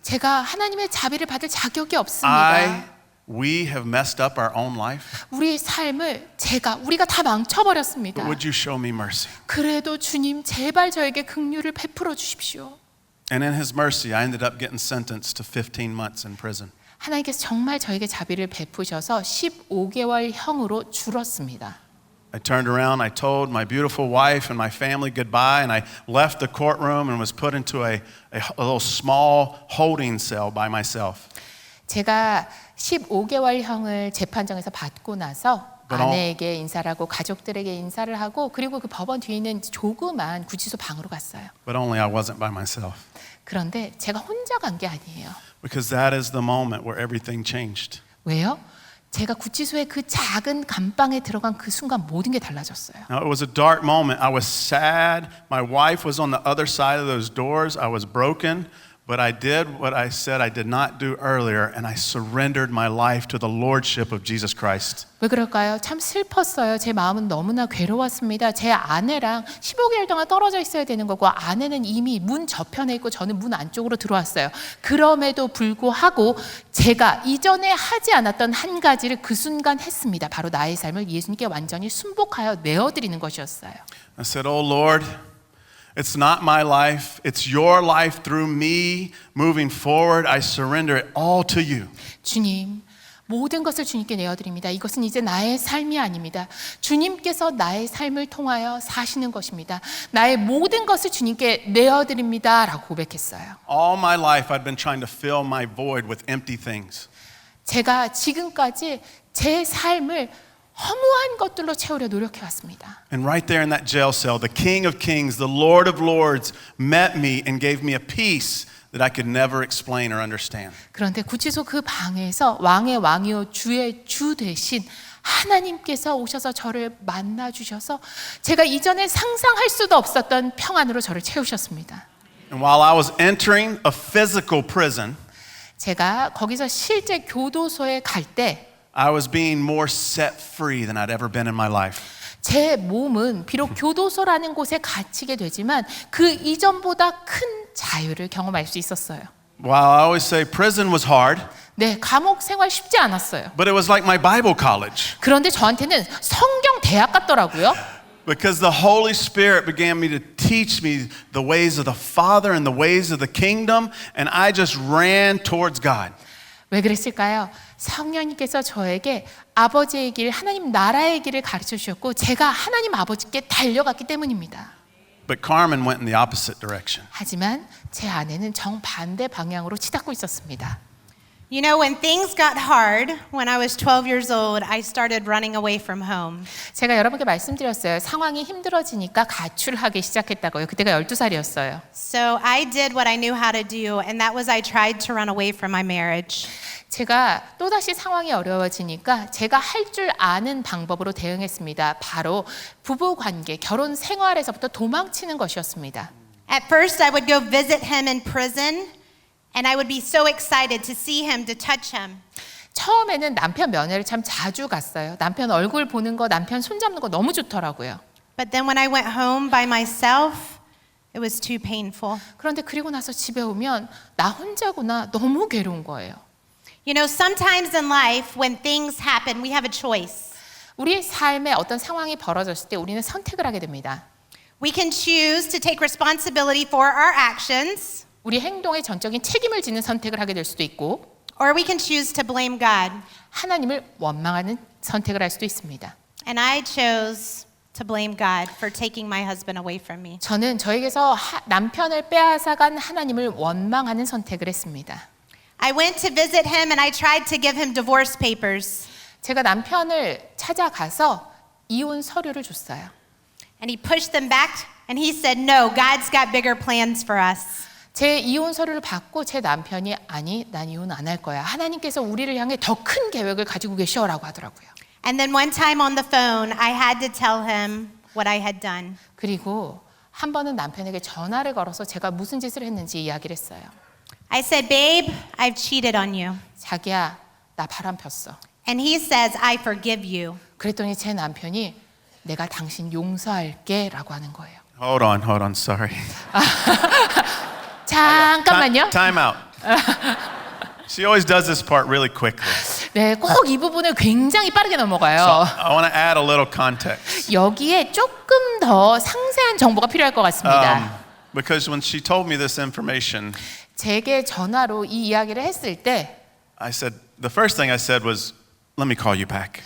제가 하나님의 자비를 받을 자격이 없습니다. We have messed up our own life. 우리 삶을 우리가 다 망쳐버렸습니다. But would you show me mercy? 그래도 주님 제발 저에게 긍휼을 베풀어 주십시오. And in His mercy, I ended up getting sentenced to 15 months in prison. 하나님께서 정말 저에게 자비를 베푸셔서 15개월형으로 줄었습니다. I turned around, I told my beautiful wife and my family goodbye, and I left the courtroom and was put into a little small holding cell by myself. 제가 15개월형을 재판정에서 받고 나서 아내에게 인사를 하고 가족들에게 인사를 하고 그리고 그 법원 뒤에 있는 조그만 구치소 방으로 갔어요. But only I wasn't by myself. 그런데 제가 혼자 간 게 아니에요. Because that is the moment where everything changed. 왜요? 제가 구치소의 그 작은 감방에 들어간 그 순간 모든 게 달라졌어요. Now, it was a dark moment. I was sad. My wife was on the other side of those doors. I was broken. But I did what I said I did not do earlier, and I surrendered my life to the lordship of Jesus Christ. 왜 그럴까요? 참 슬펐어요. 제 마음은 너무나 괴로웠습니다. 제 아내랑 15개월 동안 떨어져 있어야 되는 거고 아내는 이미 문 저편에 있고 저는 문 안쪽으로 들어왔어요. 그럼에도 불구하고 제가 이전에 하지 않았던 한 가지를 그 순간 했습니다. 바로 나의 삶을 예수님께 완전히 순복하여 내어드리는 것이었어요. I said, "Oh Lord, it's not my life. It's your life through me moving forward. I surrender it all to you." 주님, 모든 것을 주님께 내어드립니다. 이것은 이제 나의 삶이 아닙니다. 주님께서 나의 삶을 통하여 사시는 것입니다. 나의 모든 것을 주님께 내어드립니다. 라고 고백했어요. All my life I'd been trying to fill my void with empty things. 제가 지금까지 제 삶을 허무한 것들로 채우려 노력해 왔습니다. And right there in that jail cell, the King of Kings, the Lord of Lords met me and gave me a peace that I could never explain or understand. 그런데 구치소 그 방에서 왕의 왕이요 주의 주 되신 하나님께서 오셔서 저를 만나 주셔서 제가 이전에 상상할 수도 없었던 평안으로 저를 채우셨습니다. And while I was entering a physical prison, 제가 거기서 실제 교도소에 갈 때 I was being more set free than I'd ever been in my life. 제 몸은 비록 교도소라는 곳에 갇히게 되지만 그 이전보다 큰 자유를 경험할 수 있었어요. While I always say prison was hard, 네, 감옥 생활 쉽지 않았어요. but it was like my Bible college 그런데 저한테는 성경 대학 같더라고요. because the Holy Spirit began me to teach me the ways of the Father and the ways of the kingdom, and I just ran towards God. 왜 그랬을까요? 성령님께서 저에게 아버지의 길, 하나님 나라의 길을 가르쳐 주셨고 제가 하나님 아버지께 달려갔기 때문입니다. But Carmen went in the opposite direction. 하지만 제 아내는 정반대 방향으로 치닫고 있었습니다. You know, when things got hard, when I was 12 years old, I started running away from home. 제가 여러분께 말씀드렸어요. 상황이 힘들어지니까 가출하기 시작했다고요. 그때가 12살이었어요. So I did what I knew how to do, and that was I tried to run away from my marriage. 제가 또다시 상황이 어려워지니까 제가 할 줄 아는 방법으로 대응했습니다. 바로 부부관계, 결혼 생활에서부터 도망치는 것이었습니다. At first, I would go visit him in prison, and I would be so excited to see him, to touch him. 처음에는 남편 면회를 참 자주 갔어요. 남편 얼굴 보는 거, 남편 손잡는 거 너무 좋더라고요. But then when I went home by myself, it was too painful. 그런데 그리고 나서 집에 오면 나 혼자구나 너무 괴로운 거예요. You know, sometimes in life, when things happen, we have a choice. 우리 삶에 어떤 상황이 벌어졌을 때 우리는 선택을 하게 됩니다. We can choose to take responsibility for our actions, 우리 행동에 전적인 책임을 지는 선택을 하게 될 수도 있고 or we can choose to blame God. 하나님을 원망하는 선택을 할 수도 있습니다. And I chose to blame God for taking my husband away from me. 저는 저에게서 남편을 빼앗아간 하나님을 원망하는 선택을 했습니다. I went to visit him and I tried to give him divorce papers. 제가 남편을 찾아가서 이혼 서류를 줬어요. And he pushed them back and he said, "No, God's got bigger plans for us." 제 이혼 서류를 받고 제 남편이 아니, 난 이혼 안 할 거야. 하나님께서 우리를 향해 더 큰 계획을 가지고 계셔라고 하더라고요. And then one time on the phone, I had to tell him what I had done. 그리고 한 번은 남편에게 전화를 걸어서 제가 무슨 짓을 했는지 이야기를 했어요. I said, "Babe, I've cheated on you." 자기야, 나 바람 폈어. And he says, "I forgive you." 그랬더니 제 남편이 내가 당신 용서할게 라고 하는 거예요. Hold on, sorry. 잠깐만요. Time out. She always does this part really quickly. 네, 꼭 이 부분을 굉장히 빠르게 So 넘어가요. I want to add a little context. 여기에 조금 더 상세한 정보가 필요할 것 같습니다. Because when she told me this information, 제게 전화로 이 이야기를 했을 때 I said, the first thing I said was, let me call you back.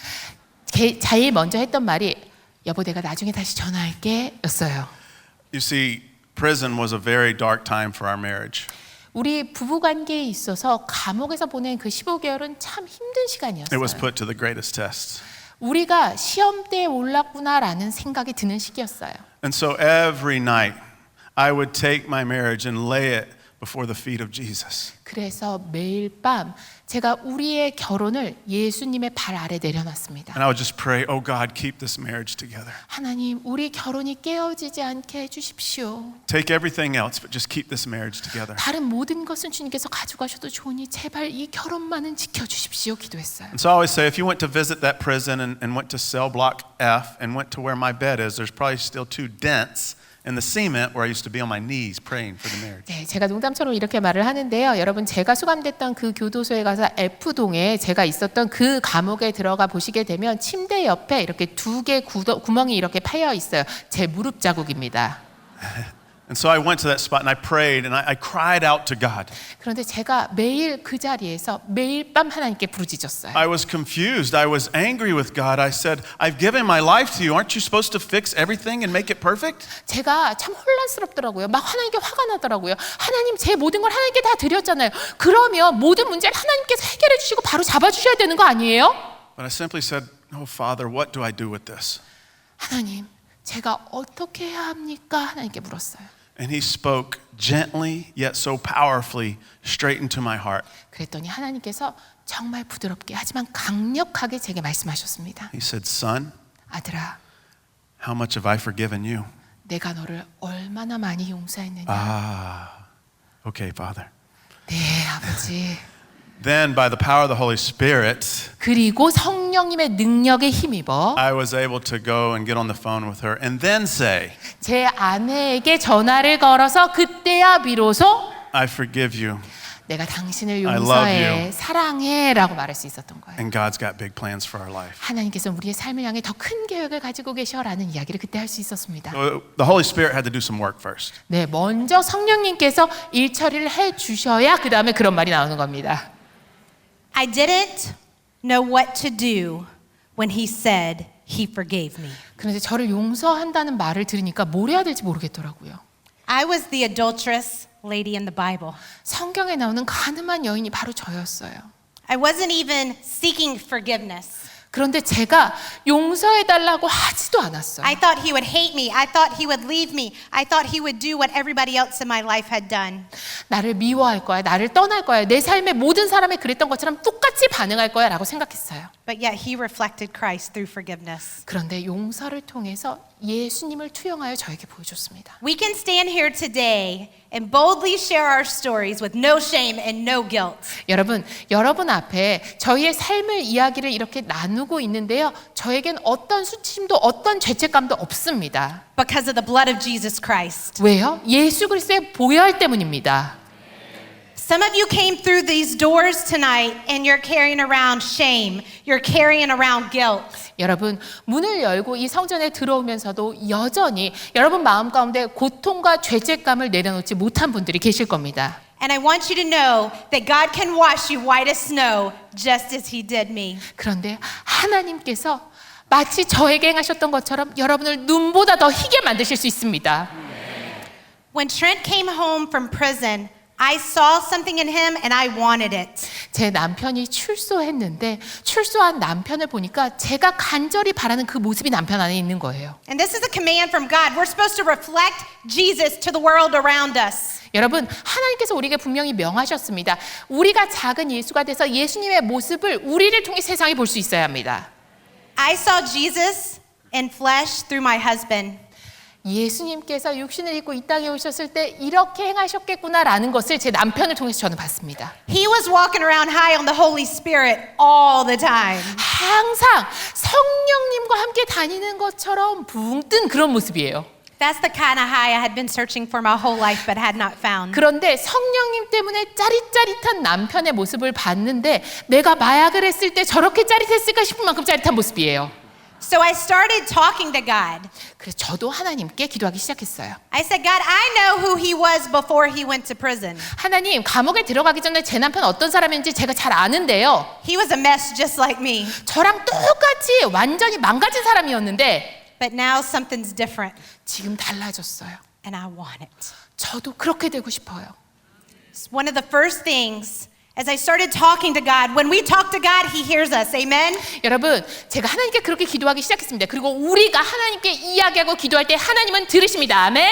제일 먼저 했던 말이 여보 내가 나중에 다시 전화할게 였어요. You see, prison was a very dark time for our marriage. 우리 부부관계에 있어서 감옥에서 보낸 그 15개월은 참 힘든 It was 시간이었어요. put to the greatest test. 우리가 시험대에 올랐구나라는 생각이 드는 시기였어요. And so every night, I would take my marriage and lay it before the feet of Jesus. 그래서 매일 밤 제가 우리의 결혼을 예수님의 발 아래 내려놨습니다. And I would just pray, oh God, keep this marriage together. 하나님, 우리 결혼이 깨어지지 않게 해주십시오. Take everything else, but just keep this marriage together. 다른 모든 것은 주님께서 가져가셔도 좋으니 제발 이 결혼만은 지켜주십시오. 기도했어요. And so I always say, if you went to visit that prison and went to cell block F and went to where my bed is, there's probably still 2 dents in the cement where I used to be on my knees praying for the marriage. 네, 제가 농담처럼 이렇게 말을 하는데요. 여러분, 제가 수감됐던 그 교도소에 가서 F동에 제가 있었던 그 감옥에 들어가 보시게 되면 침대 옆에 이렇게 2개 구멍이 이렇게 파여 있어요. 제 무릎 자국입니다. And so I went to that spot and I prayed and I cried out to God. 그런데 제가 매일 그 자리에서 매일 밤 하나님께 부르짖었어요. I was confused. I was angry with God. I said, I've given my life to you. Aren't you supposed to fix everything and make it perfect? 제가 참 혼란스럽더라고요. 막 하나님께 화가 나더라고요. 하나님, 제 모든 걸 하나님께 다 드렸잖아요. 그러면 모든 문제를 하나님께서 해결해 주시고 바로 잡아주셔야 되는 거 아니에요? But I simply said, oh, Father, what do I do with this? 하나님, 제가 어떻게 해야 합니까? 하나님께 물었어요. And he spoke gently yet so powerfully straight into my heart. 그랬더니 하나님께서 정말 부드럽게 하지만 강력하게 제게 말씀하셨습니다. He said, Son, 아들아, how much have I forgiven you? 내가 너를 얼마나 많이 용서했느냐. Okay, Father. 네, 아버지. Then by the power of the Holy Spirit, 그리고 성령님의 능력에 힘입어 I was able to go and get on the phone with her and then say, 제 아내에게 전화를 걸어서 그때야 비로소 I forgive you 내가 당신을 I love 용서해, you. 사랑해 라고 말할 수 있었던 거예요. and God's got big plans for our life. 하나님께서 우리의 삶을 향해 더 큰 계획을 가지고 계셔라는 이야기를 그때 할 수 있었습니다. So the Holy Spirit had to do some work first. 네, 먼저 성령님께서 일 처리를 해 주셔야 그 다음에 그런 말이 나오는 겁니다. I didn't know what to do when he said he forgave me. 그런데 저를 용서한다는 말을 들으니까 뭘 해야 될지 모르겠더라고요. I was the adulterous lady in the Bible. 성경에 나오는 가늠한 여인이 바로 저였어요. I wasn't even seeking forgiveness. 그런데 제가 용서해달라고 하지도 않았어요. I thought he would hate me. I thought he would leave me. I thought he would do what everybody else in my life had done. 나를 미워할 거야, 나를 떠날 거야, 내 삶의 모든 사람이 그랬던 것처럼 똑같이 반응할 거야 라고 생각했어요. But yet he reflected Christ through forgiveness. 그런데 용서를 통해서 예수님을 투영하여 저에게 보여줬습니다. We can stand here today and boldly share our stories with no shame and no guilt. 여러분 앞에 저희의 삶의 이야기를 이렇게 나누고 있는데요. 저에겐 어떤 수치심도 어떤 죄책감도 없습니다. Because of the blood of Jesus Christ. 왜요? 예수 그리스도의 보혈 때문입니다. Some of you came through these doors tonight and you're carrying around shame. You're carrying around guilt. 여러분, 문을 열고 이 성전에 들어오면서도 여전히 여러분 마음 가운데 고통과 죄책감을 내려놓지 못한 분들이 계실 겁니다. And I want you to know that God can wash you white as snow just as he did me. 그런데 하나님께서 마치 저에게 행하셨던 것처럼 여러분을 눈보다 더 희게 만드실 수 있습니다. When Trent came home from prison, I saw something in him and I wanted it. 제 남편이 출소했는데 출소한 남편을 보니까 제가 간절히 바라는 그 모습이 남편 안에 있는 거예요. And this is a command from God. We're supposed to reflect Jesus to the world around us. 여러분, 하나님께서 우리에게 분명히 명하셨습니다. 우리가 작은 예수가 돼서 예수님의 모습을 우리를 통해 세상이 볼 수 있어야 합니다. I saw Jesus in flesh through my husband. 예수님께서 육신을 입고 이 땅에 오셨을 때 이렇게 행하셨겠구나라는 것을 제 남편을 통해서 저는 봤습니다. He was walking around high on the Holy Spirit all the time. 항상 성령님과 함께 다니는 것처럼 붕 뜬 그런 모습이에요. That's the kind of high I had been searching for my whole life but had not found. 그런데 성령님 때문에 짜릿짜릿한 남편의 모습을 봤는데 내가 마약을 했을 때 저렇게 짜릿했을까 싶은 만큼 짜릿한 모습이에요. So I started talking to God. 그래서 저도 하나님께 기도하기 시작했어요. I said, God, I know who he was before he went to prison. 하나님, 감옥에 들어가기 전에 제 남편 어떤 사람인지 제가 잘 아는데요. He was a mess just like me. 저랑 똑같이 완전히 망가진 사람이었는데 But now something's different 지금 달라졌어요. and I want it. 저도 그렇게 되고 싶어요. It's one of the first things as I started talking to God. When we talk to God, he hears us. Amen? 여러분, 제가 하나님께 그렇게 기도하기 시작했습니다. 그리고 우리가 하나님께 이야기하고 기도할 때 하나님은 들으십니다. 아멘?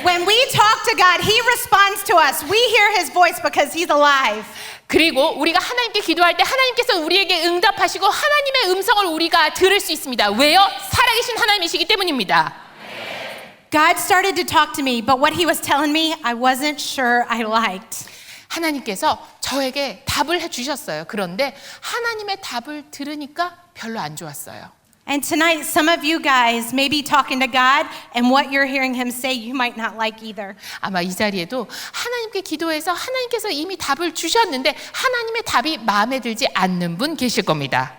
When we talk to God, He responds to us. We hear His voice because He's alive. 그리고 우리가 하나님께 기도할 때 하나님께서 우리에게 응답하시고 하나님의 음성을 우리가 들을 수 있습니다. 왜요? 살아계신 하나님이시기 때문입니다. God started to talk to me, but what He was telling me, I wasn't sure I liked. 하나님께서 저에게 답을 해주셨어요. 그런데 하나님의 답을 들으니까 별로 안 좋았어요. And tonight, some of you guys may be talking to God, and what you're hearing Him say, you might not like either. 아마 이 자리에도 하나님께 기도해서 하나님께서 이미 답을 주셨는데 하나님의 답이 마음에 들지 않는 분 계실 겁니다.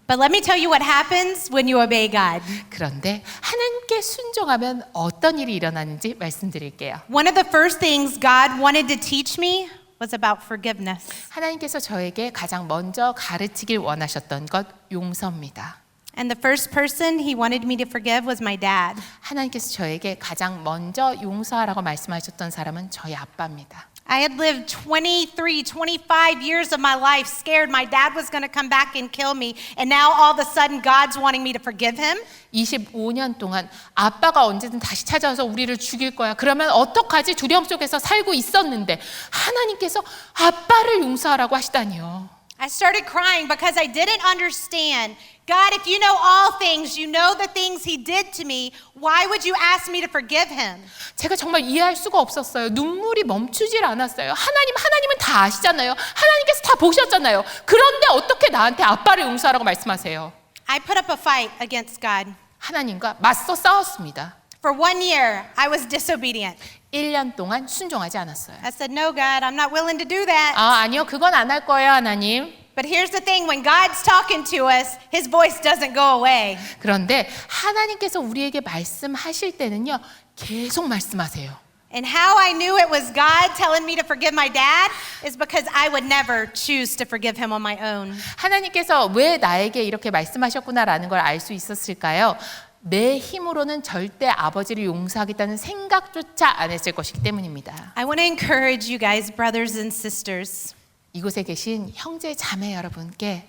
But let me tell you what happens when you obey God. 그런데 하나님께 순종하면 어떤 일이 일어나는지 말씀드릴게요. One of the first things God wanted to teach me was about forgiveness. 하나님께서 저에게 가장 먼저 가르치길 원하셨던 것 용서입니다. And the first person He wanted me to forgive was my dad. 하나님께서 저에게 가장 먼저 용서하라고 말씀하셨던 사람은 저희 아빠입니다. I had lived 23, 25 years of my life scared my dad was going to come back and kill me. And now all of a sudden God's wanting me to forgive him. 25년 동안 아빠가 언제든 다시 찾아와서 우리를 죽일 거야. 그러면 어떡하지? 두려움 속에서 살고 있었는데 하나님께서 아빠를 용서하라고 하시다니요. I started crying because I didn't understand. God, if you know all things, you know the things He did to me, why would you ask me to forgive Him? 제가 정말 이해할 수가 없었어요. 눈물이 멈추질 않았어요. 하나님은 다 아시잖아요. 하나님께서 다 보셨잖아요. 그런데 어떻게 나한테 아빠를 용서하라고 말씀하세요? I put up a fight against God. 하나님과 맞서 싸웠습니다. For 1 year, I was disobedient. 1년 동안 순종하지 않았어요. I said, no, God, I'm not willing to do that. 아니요. 그건 안 할 거예요, 하나님. But here's the thing, when God's talking to us, His voice doesn't go away. 그런데 하나님께서 우리에게 말씀하실 때는요. 계속 말씀하세요. And how I knew it was God telling me to forgive my dad is because I would never choose to forgive him on my own. 하나님께서 왜 나에게 이렇게 말씀하셨구나라는 걸 알 수 있었을까요? 내 힘으로는 절대 아버지를 용서하겠다는 생각조차 안 했을 것이기 때문입니다. I want to encourage you guys, brothers and sisters. 이곳에 계신 형제 자매 여러분께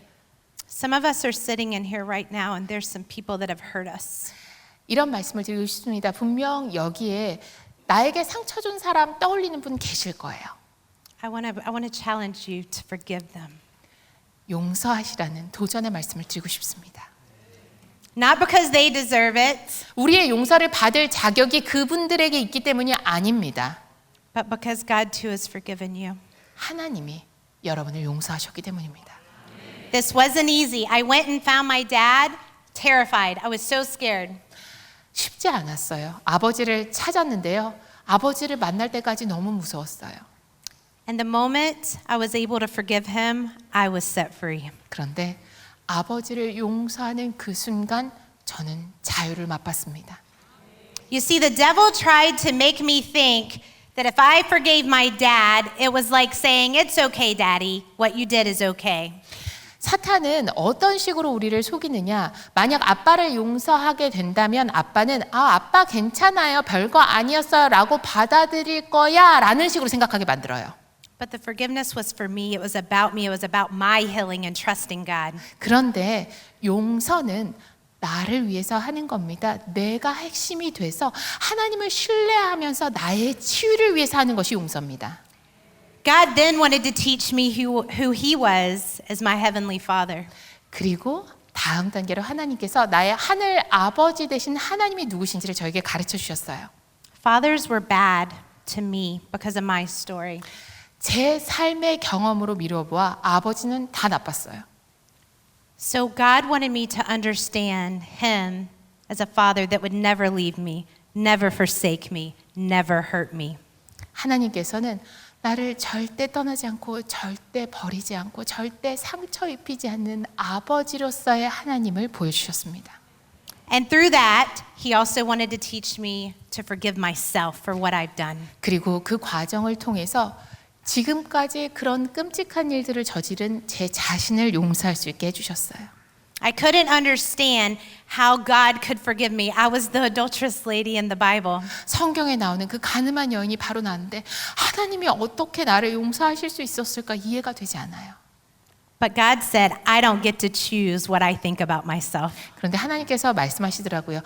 Some of us are sitting in here right now and there's some people that have hurt us. 이런 말씀을 드리고 싶습니다. 분명 여기에 나에게 상처 준 사람 떠올리는 분 계실 거예요. I want to challenge you to forgive them. 용서하시라는 도전의 말씀을 드리고 싶습니다. Not because they deserve it, 우리의 용서를 받을 자격이 그분들에게 있기 때문이 아닙니다. but because God too has forgiven you. 하나님이 여러분을 용서하셨기 때문입니다. This wasn't easy. I went and found my dad, terrified. I was so scared. 쉽지 않았어요. 아버지를 찾았는데요. 아버지를 만날 때까지 너무 무서웠어요. And the moment I was able to forgive him, I was set free. 그런데 아버지를 용서하는 그 순간 저는 자유를 맛봤습니다. You see, the devil tried to make me think that if I forgave my dad, it was like saying, it's okay, daddy. What you did is okay. 사탄은 어떤 식으로 우리를 속이느냐? 만약 아빠를 용서하게 된다면 아빠는 아빠 괜찮아요. 별거 아니었어요. 라고 받아들일 거야. 라는 식으로 생각하게 만들어요. But the forgiveness was for me. It was about me. It was about my healing and trusting God. 그런데 용서는 나를 위해서 하는 겁니다. 내가 핵심이 돼서 하나님을 신뢰하면서 나의 치유를 위해서 하는 것이 용서입니다. God then wanted to teach me who He was as my heavenly Father. 그리고 다음 단계로 하나님께서 나의 하늘 아버지 되신 하나님이 누구신지를 저에게 가르쳐 주셨어요. Fathers were bad to me because of my story. 제 삶의 경험으로 미뤄보아 아버지는 다 나빴어요. So God wanted me to understand Him as a father that would never leave me, never forsake me, never hurt me. 하나님께서는 나를 절대 떠나지 않고 절대 버리지 않고 절대 상처 입히지 않는 아버지로서의 하나님을 보여주셨습니다. And through that, He also wanted to teach me to forgive myself for what I've done. 그리고 그 과정을 통해서 지금까지 그런 끔찍한 일들을 저지른 제 자신을 용서할 수 있게 해주셨어요. I couldn't understand how God could forgive me. I was the adulterous lady in the Bible. 성경에 나오는 그 가늠한 여인이 바로 나인데 하나님이 어떻게 나를 용서하실 수 있었을까 이해가 되지 않아요. But God said, I don't get to choose what I think about myself. 그런데 하나님께서 말씀하시더라고요.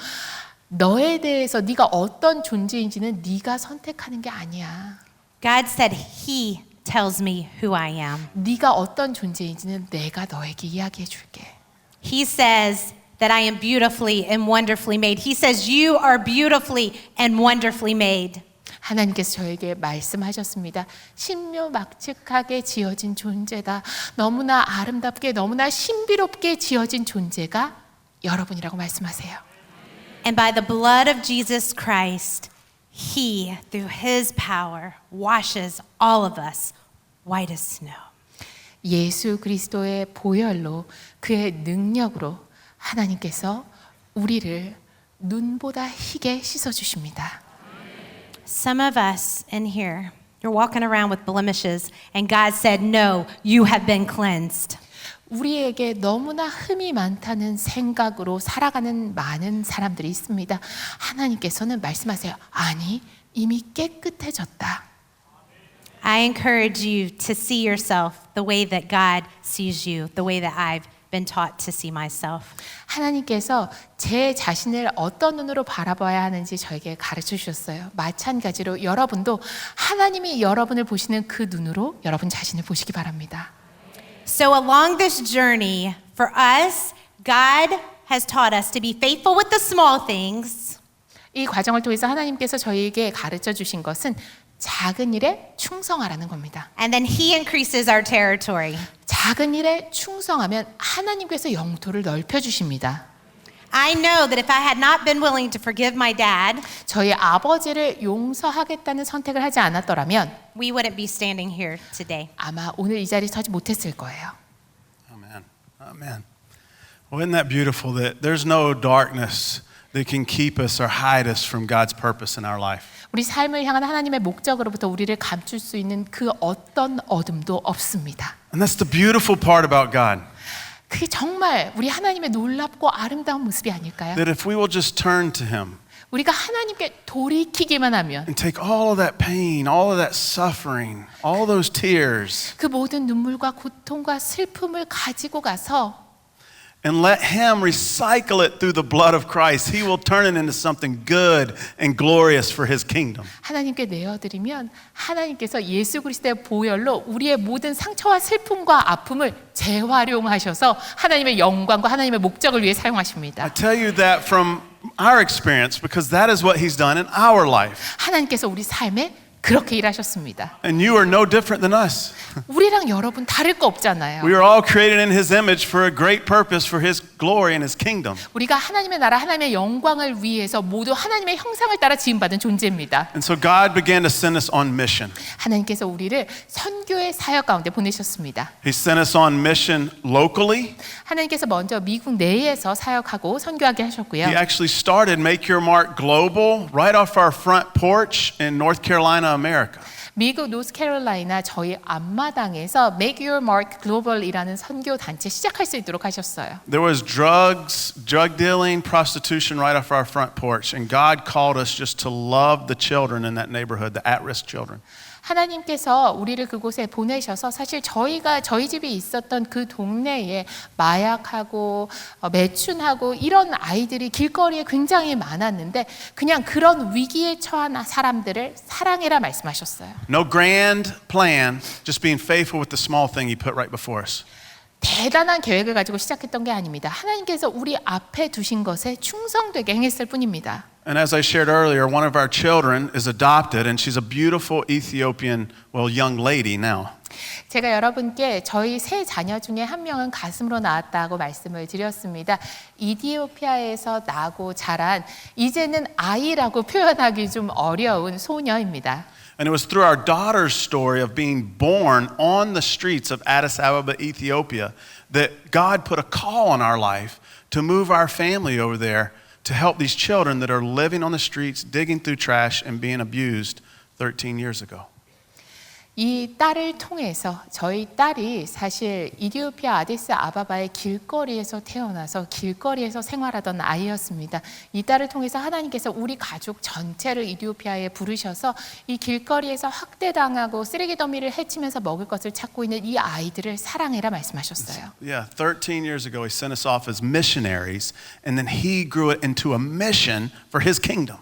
너에 대해서 네가 어떤 존재인지는 네가 선택하는 게 아니야. God said He tells me who I am. 네가 어떤 존재인지는 내가 너에게 이야기해 줄게. He says that I am beautifully and wonderfully made. He says you are beautifully and wonderfully made. 하나님께서 저에게 말씀하셨습니다. 신묘막측하게 지어진 존재다. 너무나 아름답게 너무나 신비롭게 지어진 존재가 여러분이라고 말씀하세요. And by the blood of Jesus Christ, He, through His power, washes all of us white as snow. 예수 그리스도의 보혈로 그의 능력으로 하나님께서 우리를 눈보다 희게 씻어 주십니다. Some of us in here, you're walking around with blemishes, and God said, no, you have been cleansed. 우리에게 너무나 흠이 많다는 생각으로 살아가는 많은 사람들이 있습니다. 하나님께서는 말씀하세요. 아니, 이미 깨끗해졌다. I encourage you to see yourself the way that God sees you, the way that I've been taught to see myself. 하나님께서 제 자신을 어떤 눈으로 바라봐야 하는지 저에게 가르쳐 주셨어요. 마찬가지로 여러분도 하나님이 여러분을 보시는 그 눈으로 여러분 자신을 보시기 바랍니다. So along this journey, for us, God has taught us to be faithful with the small things. 이 과정을 통해서 하나님께서 저희에게 가르쳐 주신 것은 작은 일에 충성하라는 겁니다. And then He increases our territory. 작은 일에 충성하면 하나님께서 영토를 넓혀 주십니다. I know that if I had not been willing to forgive my dad, 저희 아버지를 용서하겠다는 선택을 하지 않았더라면 we wouldn't be standing here today. 아마 오늘 이 자리에 서지 못했을 거예요. Amen. Amen. Well, isn't that beautiful that there's no darkness that can keep us or hide us from God's purpose in our life? 우리 삶을 향한 하나님의 목적으로부터 우리를 감출 수 있는 그 어떤 어둠도 없습니다. And that's the beautiful part about God. 그게 정말 우리 하나님의 놀랍고 아름다운 모습이 아닐까요? That if we will just turn to Him 우리가 하나님께 돌이키기만 하면 and take all of that pain, all of that suffering, all those tears, 그 모든 눈물과 고통과 슬픔을 가지고 가서 and let Him recycle it through the blood of Christ, He will turn it into something good and glorious for His kingdom. 하나님께 내어드리면 하나님께서 예수 그리스도의 보혈로 우리의 모든 상처와 슬픔과 아픔을 재활용하셔서 하나님의 영광과 하나님의 목적을 위해 사용하십니다. I tell you that from our experience because that is what He's done in our life. 하나님께서 우리 삶에 그렇게 일하셨습니다. And you are no different than us. 우리랑 여러분 다를 거 없잖아요. We are all created in His image for a great purpose for His glory and His kingdom. 우리가 하나님의 나라, 하나님의 영광을 위해서 모두 하나님의 형상을 따라 지음받은 존재입니다. And so God began to send us on mission. 하나님께서 우리를 선교의 사역 가운데 보내셨습니다. He sent us on mission locally. 하나님께서 먼저 미국 내에서 사역하고 선교하게 하셨고요. He actually started Make Your Mark Global right off our front porch in North Carolina, America. 미국 노스캐롤라이나 저희 앞마당에서 Make Your Mark Global이라는 선교 단체 시작할 수 있도록 하셨어요. There was drugs, drug dealing, prostitution right off our front porch, and God called us just to love the children in that neighborhood, the at-risk children. 하나님께서 우리를 그곳에 보내셔서 사실 저희가 저희 집이 있었던 그 동네에 마약하고 매춘하고 이런 아이들이 길거리에 굉장히 많았는데 그냥 그런 위기에 처한 사람들을 사랑해라 말씀하셨어요. No grand plan, just being faithful with the small thing He put right before us. 대단한 계획을 가지고 시작했던 게 아닙니다. 하나님께서 우리 앞에 두신 것에 충성되게 행했을 뿐입니다. And as I shared earlier, one of our children is adopted, and she's a beautiful Ethiopian, young lady now. 제가 여러분께 저희 세 자녀 중에 한 명은 가슴으로 낳았다고 말씀을 드렸습니다. 이디오피아에서 나고 자란 이제는 아이라고 표현하기 좀 어려운 소녀입니다. And it was through our daughter's story of being born on the streets of Addis Ababa, Ethiopia, that God put a call on our life to move our family over there to help these children that are living on the streets, digging through trash, and being abused 13 years ago. 이 딸을 통해서 저희 딸이 사실 이디오피아 아디스 아바바의 길거리에서 태어나서 길거리에서 생활하던 아이였습니다. 이 딸을 통해서 하나님께서 우리 가족 전체를 이디오피아에 부르셔서 이 길거리에서 학대당하고 쓰레기 더미를 헤치면서 먹을 것을 찾고 있는 이 아이들을 사랑해라 말씀하셨어요. Yeah, 13 years ago, he sent us off as missionaries, and then he grew it into a mission for his kingdom.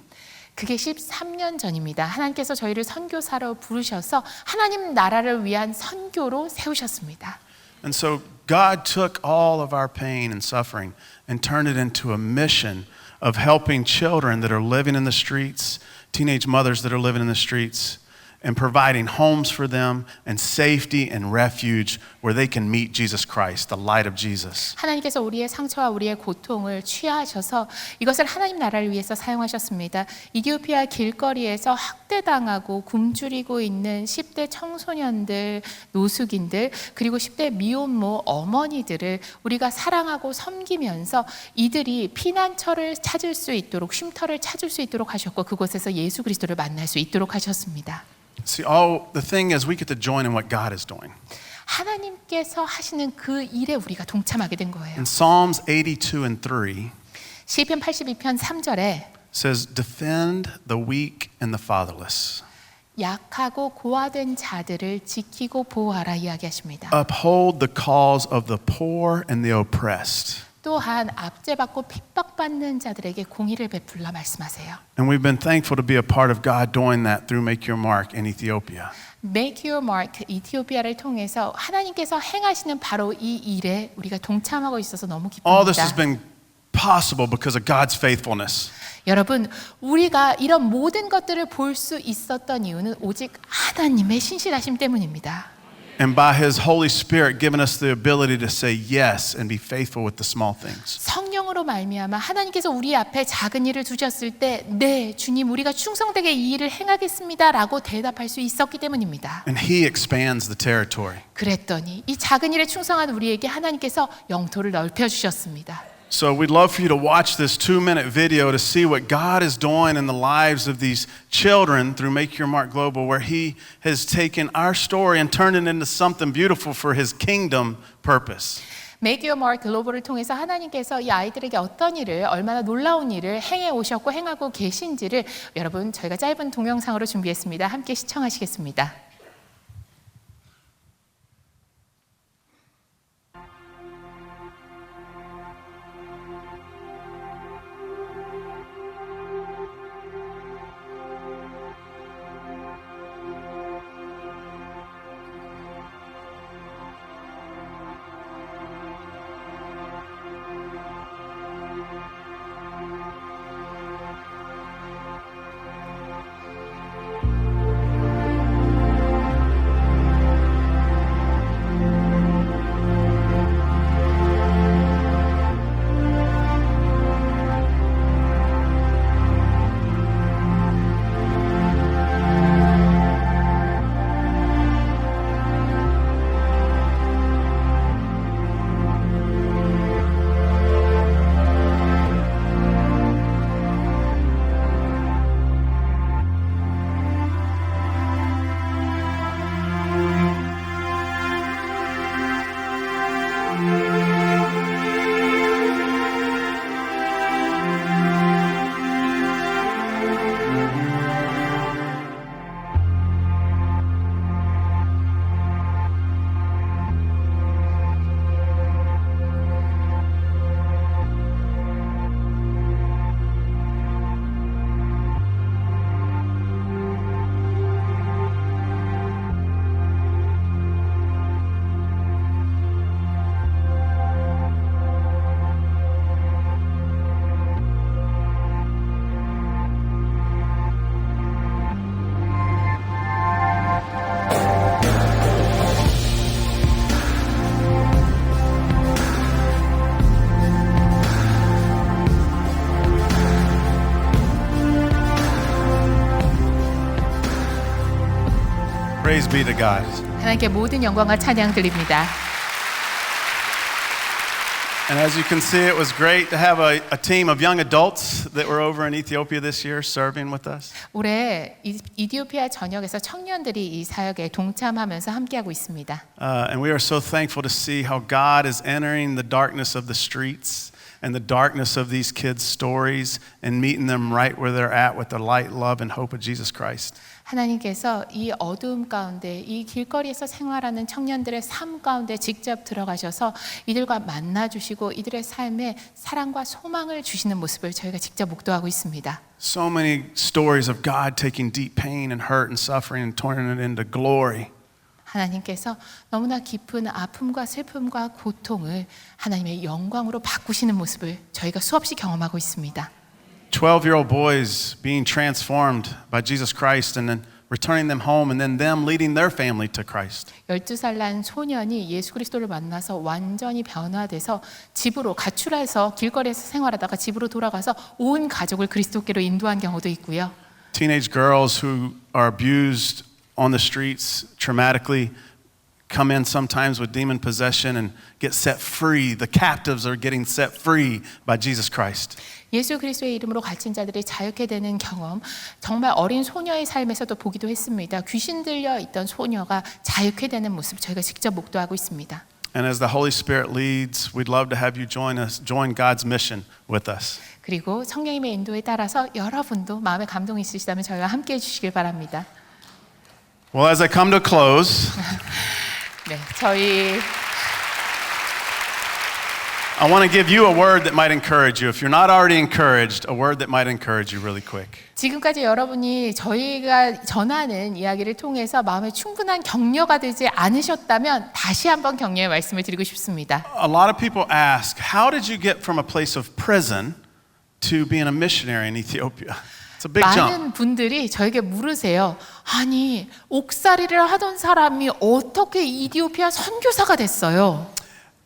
그게 13년 전입니다. 하나님께서 저희를 선교사로 부르셔서 하나님 나라를 위한 선교로 세우셨습니다. And so God took all of our pain and suffering and turned it into a mission of helping children that are living in the streets, teenage mothers that are living in the streets, and providing homes for them and safety and refuge where they can meet Jesus Christ, the light of Jesus. 하나님께서 우리의 상처와 우리의 고통을 취하셔서 이것을 하나님 나라를 위해서 사용하셨습니다. 이디오피아 길거리에서 학대당하고 굶주리고 있는 10대 청소년들, 노숙인들, 그리고 10대 미혼모 어머니들을 우리가 사랑하고 섬기면서 이들이 피난처를 찾을 수 있도록, 쉼터를 찾을 수 있도록 하셨고 그곳에서 예수 그리스도를 만날 수 있도록 하셨습니다. See, the thing is we get to join in what God is doing. 하나님께서 하시는 그 일에 우리가 동참하게 된 거예요. In Psalms 82 and 3, 시편 82편 3절에 says, defend the weak and the fatherless. 약하고 고아된 자들을 지키고 보호하라 이야기하십니다. Uphold the cause of the poor and the oppressed. 또한 압제받고 핍박받는 자들에게 공의를 베풀라 말씀하세요. And we've been thankful to be a part of God doing that through Make Your Mark in Ethiopia. Make Your Mark 이티오피아를 통해서 하나님께서 행하시는 바로 이 일에 우리가 동참하고 있어서 너무 All this has 기쁩니다. been possible because of God's faithfulness. 여러분, 우리가 이런 모든 것들을 볼 수 있었던 이유는 오직 하나님의 신실하심 때문입니다. And by His Holy Spirit giving us the ability to say yes and be faithful with the small things. 성령으로 말미암아 하나님께서 우리 앞에 작은 일을 두셨을 때 네, 주님 우리가 충성되게 이 일을 행하겠습니다라고 대답할 수 있었기 때문입니다. And He expands the territory. 그랬더니 이 작은 일에 충성한 우리에게 하나님께서 영토를 넓혀 주셨습니다. So we'd love for you to watch this 2-minute video to see what God is doing in the lives of these children through Make Your Mark Global, where He has taken our story and turned it into something beautiful for His kingdom purpose. Make Your Mark 글로벌을 통해서 하나님께서 이 아이들에게 어떤 일을 얼마나 놀라운 일을 행해 오셨고 행하고 계신지를 여러분 저희가 짧은 동영상으로 준비했습니다. 함께 시청하시겠습니다. Praise be to God. 하나님께 모든 영광과 찬양 드립니다. And as you can see, it was great to have a team of young adults that were over in Ethiopia this year serving with us. 올해 이디오피아 전역에서 청년들이 이 사역에 동참하면서 함께하고 있습니다. And we are so thankful to see how God is entering the darkness of the streets and the darkness of these kids' stories and meeting them right where they're at with the light, love, and hope of Jesus Christ. 하나님께서 이 어두움 가운데 이 길거리에서 생활하는 청년들의 삶 가운데 직접 들어가셔서 이들과 만나주시고 이들의 삶에 사랑과 소망을 주시는 모습을 저희가 직접 목도하고 있습니다. So many stories of God taking deep pain and hurt and suffering and turning it into glory. 하나님께서 너무나 깊은 아픔과 슬픔과 고통을 하나님의 영광으로 바꾸시는 모습을 저희가 수없이 경험하고 있습니다. 12-year-old boys being transformed by Jesus Christ and then returning them home and then them leading their family to Christ. 12살 난 소년이 예수 그리스도를 만나서 완전히 변화돼서 집으로 가출해서 길거리에서 생활하다가 집으로 돌아가서 온 가족을 그리스도께로 인도한 경우도 있고요. Teenage girls who are abused on the streets traumatically come in sometimes with demon possession and get set free. The captives are getting set free by Jesus Christ. 예수 그리스도의 이름으로 갇힌 자들이 자유케 되는 경험, 정말 어린 소녀의 삶에서도 보기도 했습니다. 귀신 들려 있던 소녀가 자유케 되는 모습 저희가 직접 목도하고 있습니다. And as the Holy Spirit leads, we'd love to have you join God's mission with us. 그리고 성령님의 인도에 따라서 여러분도 마음에 감동이 있으시다면 저희와 함께 해주시길 바랍니다. Well, as I come to close, 네, 저희 I want to give you a word that might encourage you. If you're not already encouraged, a word that might encourage you really quick. 지금까지 여러분이 저희가 전하는 이야기를 통해서 마음에 충분한 격려가 되지 않으셨다면 다시 한번 격려의 말씀을 드리고 싶습니다. A lot of people ask, how did you get from a place of prison to being a missionary in Ethiopia? It's a big jump. 많은 분들이 저에게 물으세요. 아니, 옥살이를 하던 사람이 어떻게 이디오피아 선교사가 됐어요?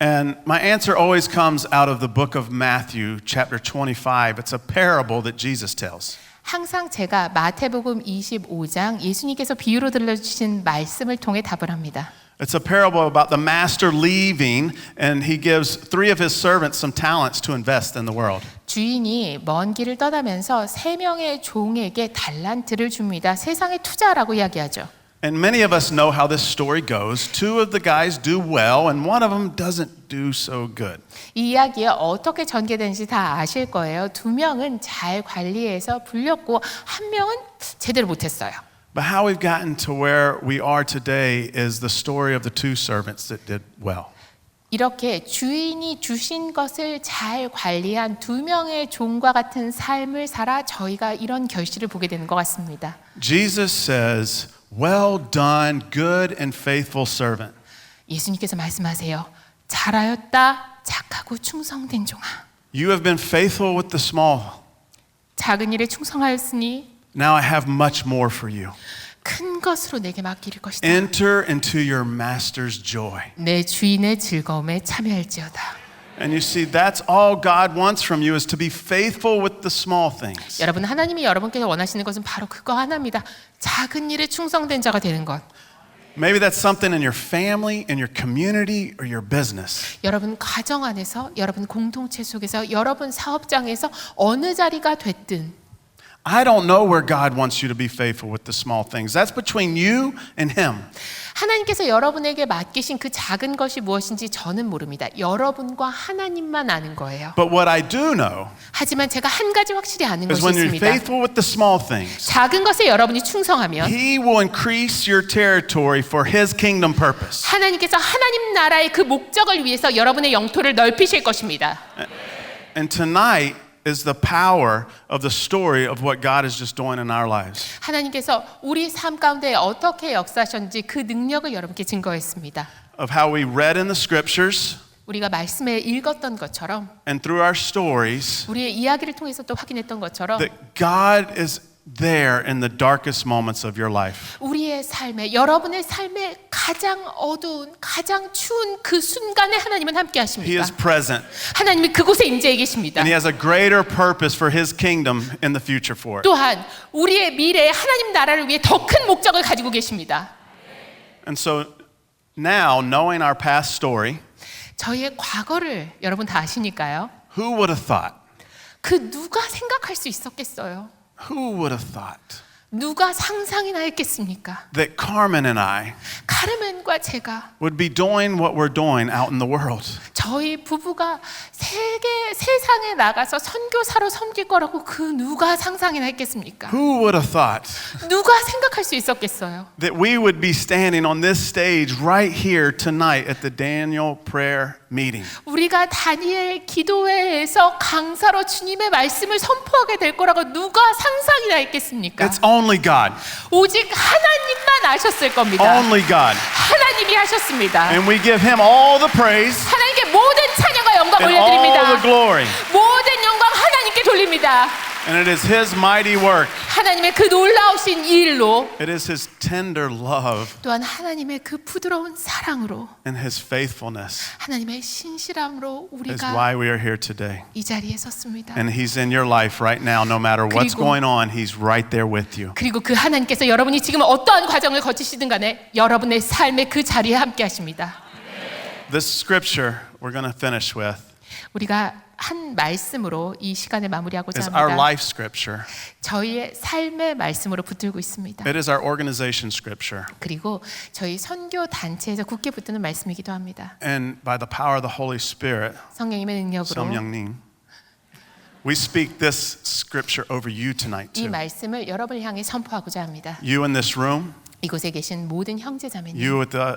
And my answer always comes out of the book of Matthew, chapter 25. It's a parable that Jesus tells. 항상 제가 마태복음 25장 예수님께서 비유로 들려주신 말씀을 통해 답을 합니다. It's a parable about the master leaving, and he gives 3 of his servants some talents to invest in the world. 주인이 먼 길을 떠나면서 3명의 종에게 달란트를 줍니다. 세상에 투자라고 이야기하죠. And many of us know how this story goes. 2 of the guys do well, and 1 of them doesn't do so good. 이 이야기에 어떻게 전개되는지 다 아실 거예요. 2명은 잘 관리해서 불렸고 1명은 제대로 못했어요. But how we've gotten to where we are today is the story of the 2 servants that did well. 이렇게 주인이 주신 것을 잘 관리한 2명의 종과 같은 삶을 살아 저희가 이런 결실을 보게 되는 것 같습니다. Jesus says, "Well done, good and faithful servant." 예수님께서 말씀하세요. 잘하였다, 착하고 충성된 종아. You have been faithful with the small. 작은 일에 충성하였으니 Now I have much more for you. 큰 것으로 내게 맡길 것이다. Enter into your master's joy. 내 주인의 즐거움에 참여할지어다. And you see, that's all God wants from you is to be faithful with the small things. 여러분, 하나님이 여러분께서 원하시는 것은 바로 그거 하나입니다. 작은 일에 충성된 자가 되는 것. Maybe that's something in your family, in your community, or your business. 여러분 가정 안에서, 여러분 공동체 속에서, 여러분 사업장에서 어느 자리가 됐든 I don't know where God wants you to be faithful with the small things. That's between you and Him. 하나님께서 여러분에게 맡기신 그 작은 것이 무엇인지 저는 모릅니다. 여러분과 하나님만 아는 거예요. But what I do know 하지만 제가 한 가지 확실히 아는 is 것이 when you're 있습니다. faithful with the small things, 작은 것에 여러분이 충성하면 He will increase your territory for His kingdom purpose. 하나님께서 하나님 나라의 그 목적을 위해서 여러분의 영토를 넓히실 것입니다. And tonight is the power of the story of what God is just doing in our lives. 하나님께서 우리 삶 가운데 어떻게 역사하셨는지 그 능력을 여러분께 증거했습니다. Of how we read in the scriptures 우리가 말씀에 읽었던 것처럼 and through our stories 우리의 이야기를 통해서 또 확인했던 것처럼 that God is there in the darkest moments of your life. 우리의 삶에 여러분의 삶에 가장 어두운 가장 추운 그 순간에 하나님은 함께 He 하십니다. is present 하나님이 그곳에 임재해 계십니다. and He has a greater purpose for His kingdom in the future for it. 또한 우리의 미래에 하나님 나라를 위해 더 큰 목적을 가지고 계십니다. And so now knowing our past story, 저희의 과거를 여러분 다 아시니까요. Who would have thought? 그 누가 생각할 수 있었겠어요? Who would have thought 누가 상상이나 했겠습니까? that Carmen and I 카르멘과 제가 would be doing what we're doing out in the world? 저희 부부가 세상에 나가서 선교사로 섬길 거라고 그 누가 상상이나 했겠습니까? Who would have thought 누가 생각할 수 있었겠어요? that we would be standing on this stage right here tonight at the Daniel prayer meeting? 우리가 다니엘 기도회에서 강사로 주님의 말씀을 선포하게 될 거라고 누가 상상이나 했겠습니까? It's only God. 오직 하나님만 아셨을 겁니다. Only God. 하나님이 하셨습니다. And we give him all the praise 하나님께 모든 찬양과 영광 and all 올려드립니다. the glory. 모든 영광 하나님께 돌립니다. And it is his mighty work. 하나님의 그 놀라우신 일로 It is his tender love 또한 하나님의 그 부드러운 사랑으로 and his faithfulness 하나님의 신실함으로 is 우리가 why we are here today. 이 자리에 섰습니다. And he's in your life right now. No matter what's 그리고- going on, he's right there with you. 그리고 그 하나님께서 여러분이 지금 어떠한 과정을 거치시든 간에 여러분의 삶의 그 자리에 함께 하십니다. This scripture we're going to finish with 우리가 한 말씀으로 이 시간을 마무리하고자 is our 합니다. life scripture. 저희의 삶의 말씀으로 붙들고 있습니다. It is our organization scripture. 그리고 저희 선교 단체에서 굳게 붙드는 말씀이기도 합니다. And by the power of the Holy Spirit, 성령님의 능력으로 Somyangning, we speak this scripture over you tonight 이 too. 말씀을 여러분을 향해 선포하고자 합니다. You in this room, 이곳에 계신 모든 형제자매님 you with the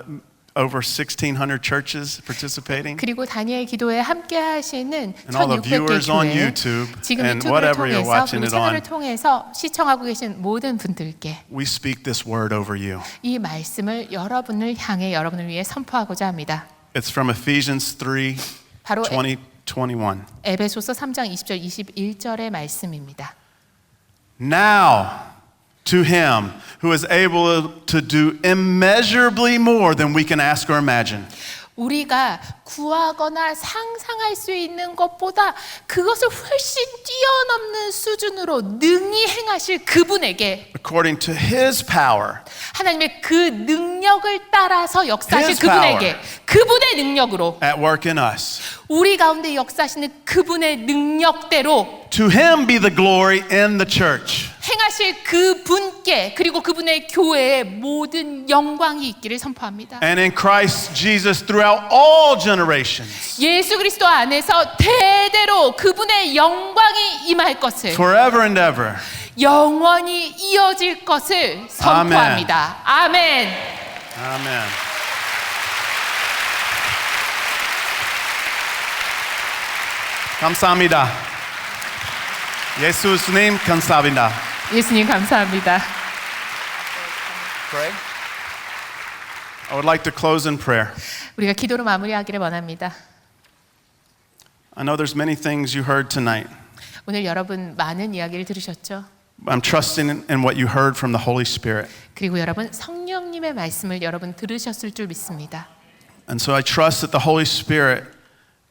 over 1,600 churches participating, 그리고 다니엘 기도에 함께 하시는 and all the 1600개 viewers on 교회 YouTube, 지금 and 유튜브를 whatever you're 통해서 watching 그리고 it 채널을 on, 통해서 시청하고 계신 모든 분들께 we speak this word over you. 이 말씀을 여러분을 향해 여러분을 위해 선포하고자 합니다. It's from Ephesians 3, 바로 20, 21. 에베소서 3장 20절 21절의 말씀입니다. Now, to him who is able to do immeasurably more than we can ask or imagine. 우리가 구하거나 상상할 수 있는 것보다 그것을 훨씬 뛰어넘는 수준으로 능히 행하실 그분에게 According to his power, 하나님의 그 능력을 따라서 역사하실 His 그분에게 그분의 능력으로 at work in us. 우리 가운데 역사하시는 그분의 능력대로 To him be the glory in the church. 행하실 그분께 그리고 그분의 교회에 모든 영광이 있기를 선포합니다. And in Christ Jesus throughout all generations, 예수 그리스도 안에서 대대로 그분의 영광이 임할 것을 forever and ever. 영원히 이어질 것을 선포합니다. 아멘. Amen. 감사합니다. 예수님 감사합니다. 예수님 감사합니다. Pray. I would like to close in prayer. 우리가 기도로 마무리하기를 원합니다. I know there's many things you heard tonight. 오늘 여러분 많은 이야기를 들으셨죠? I'm trusting in what you heard from the Holy Spirit. 그리고 여러분 성령님의 말씀을 여러분 들으셨을 줄 믿습니다. And so I trust that the Holy Spirit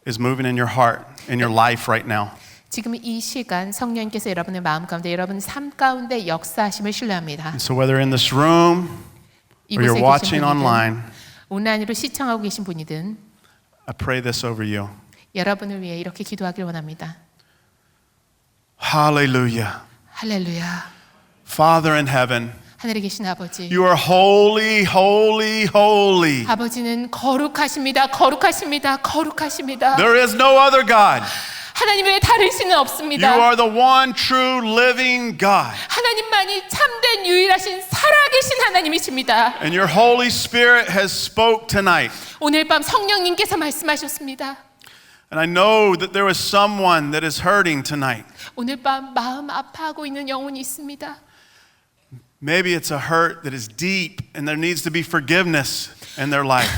is moving in your heart, in your life right now. 지금 이 시간 성령님께서 여러분의 마음 가운데 여러분 삶 가운데 역사하심을 신뢰합니다. And so whether in this room or 이곳에 you're 계신 watching 분이든 online, 온라인으로 시청하고 계신 분이든 I pray this over you. 여러분을 위해 이렇게 기도하길 원합니다. Hallelujah. 할렐루야. Father in heaven, 하늘에 계신 아버지. you are holy, holy, holy. 아버지는 거룩하십니다. 거룩하십니다. 거룩하십니다. There is no other God. 하나님 외에 다른 신은 You 없습니다. are the one true living God. 하나님만이 참된 유일하신 살아계신 하나님이십니다. And your Holy Spirit has spoke tonight. 오늘 밤 성령님께서 말씀하셨습니다. And I know that there is someone that is hurting tonight. 오늘 밤 마음 아파하고 있는 영혼이 있습니다. Maybe it's a hurt that is deep and there needs to be forgiveness in their life.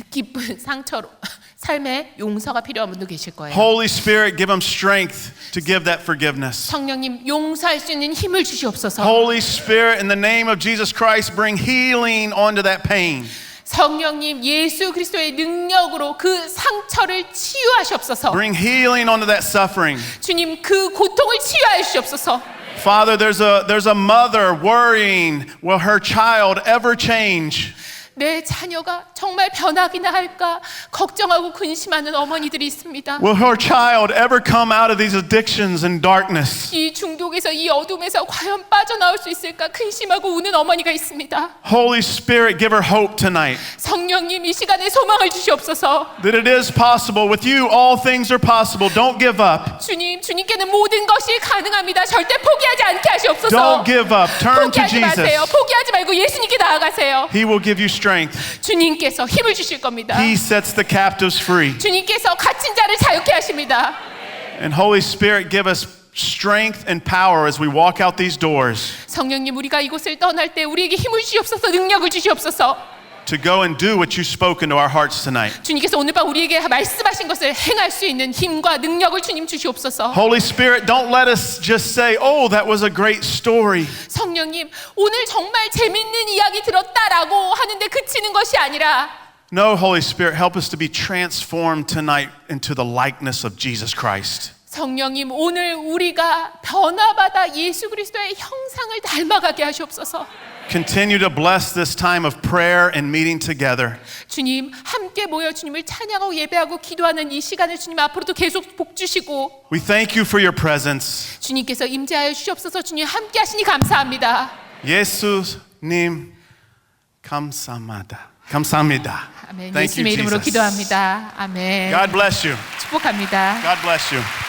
깊은 상처로 삶에 용서가 필요한 분도 계실 거예요. Holy Spirit, give them strength to give that forgiveness. 성령님 용서할 수 있는 힘을 주시옵소서. Holy Spirit, in the name of Jesus Christ, bring healing onto that pain. 성령님 예수 그리스도의 능력으로 그 상처를 치유하시옵소서. Bring healing onto that suffering. 주님 그 고통을 치유하여 주시옵소서. Father, there's a mother worrying, will her child ever change? 내 자녀가 정말 변하기나 할까 걱정하고 근심하는 어머니들이 있습니다. Will her child ever come out of these addictions and darkness? 이 중독에서 이 어둠에서 과연 빠져나올 수 있을까 근심하고 우는 어머니가 있습니다. Holy Spirit, give her hope tonight. 성령님 이 시간에 소망을 주시옵소서. That it is possible. With you, all things are possible. Don't give up. 주님, 주님께는 모든 것이 가능합니다. 절대 포기하지 않게 하시옵소서. Don't give up. Turn to 포기하지 마세요. Jesus. 포기하지 말고 예수님께 나아가세요. He will give you strength. 주님께서 힘을 주실 겁니다. He sets the captives free. 주님께서 갇힌 자를 자유케 하십니다. And Holy Spirit, give us strength and power as we walk out these doors 성령님, 우리가 이곳을 떠날 때 우리에게 힘을 주시옵소서, 능력을 주시옵소서. to go and do what you spoke into our hearts tonight. 주님께서 오늘 밤 우리에게 말씀하신 것을 행할 수 있는 힘과 능력을 주님 주시옵소서. Holy Spirit, don't let us just say, oh, that was a great story. 성령님, 오늘 정말 재밌는 이야기 들었다라고 하는데 그치는 것이 아니라 No, Holy Spirit, help us to be transformed tonight into the likeness of Jesus Christ. 성령님, 오늘 우리가 변화받아 예수 그리스도의 형상을 닮아가게 하시옵소서. Continue to bless this time of prayer and meeting together. 주님, 함께 모여 주님을 찬양하고 예배하고 기도하는 이 시간을 주님 앞으로도 계속 복 주시고 We thank you for your presence. 주님께서 임재하여 주시옵소서. 주님 함께 하시니 감사합니다. 예수님 감사합니다. 감사합니다. 아멘. Thank you, 예수님의 이름으로 Jesus. 기도합니다. 아멘. God bless you. 축복합니다. God bless you.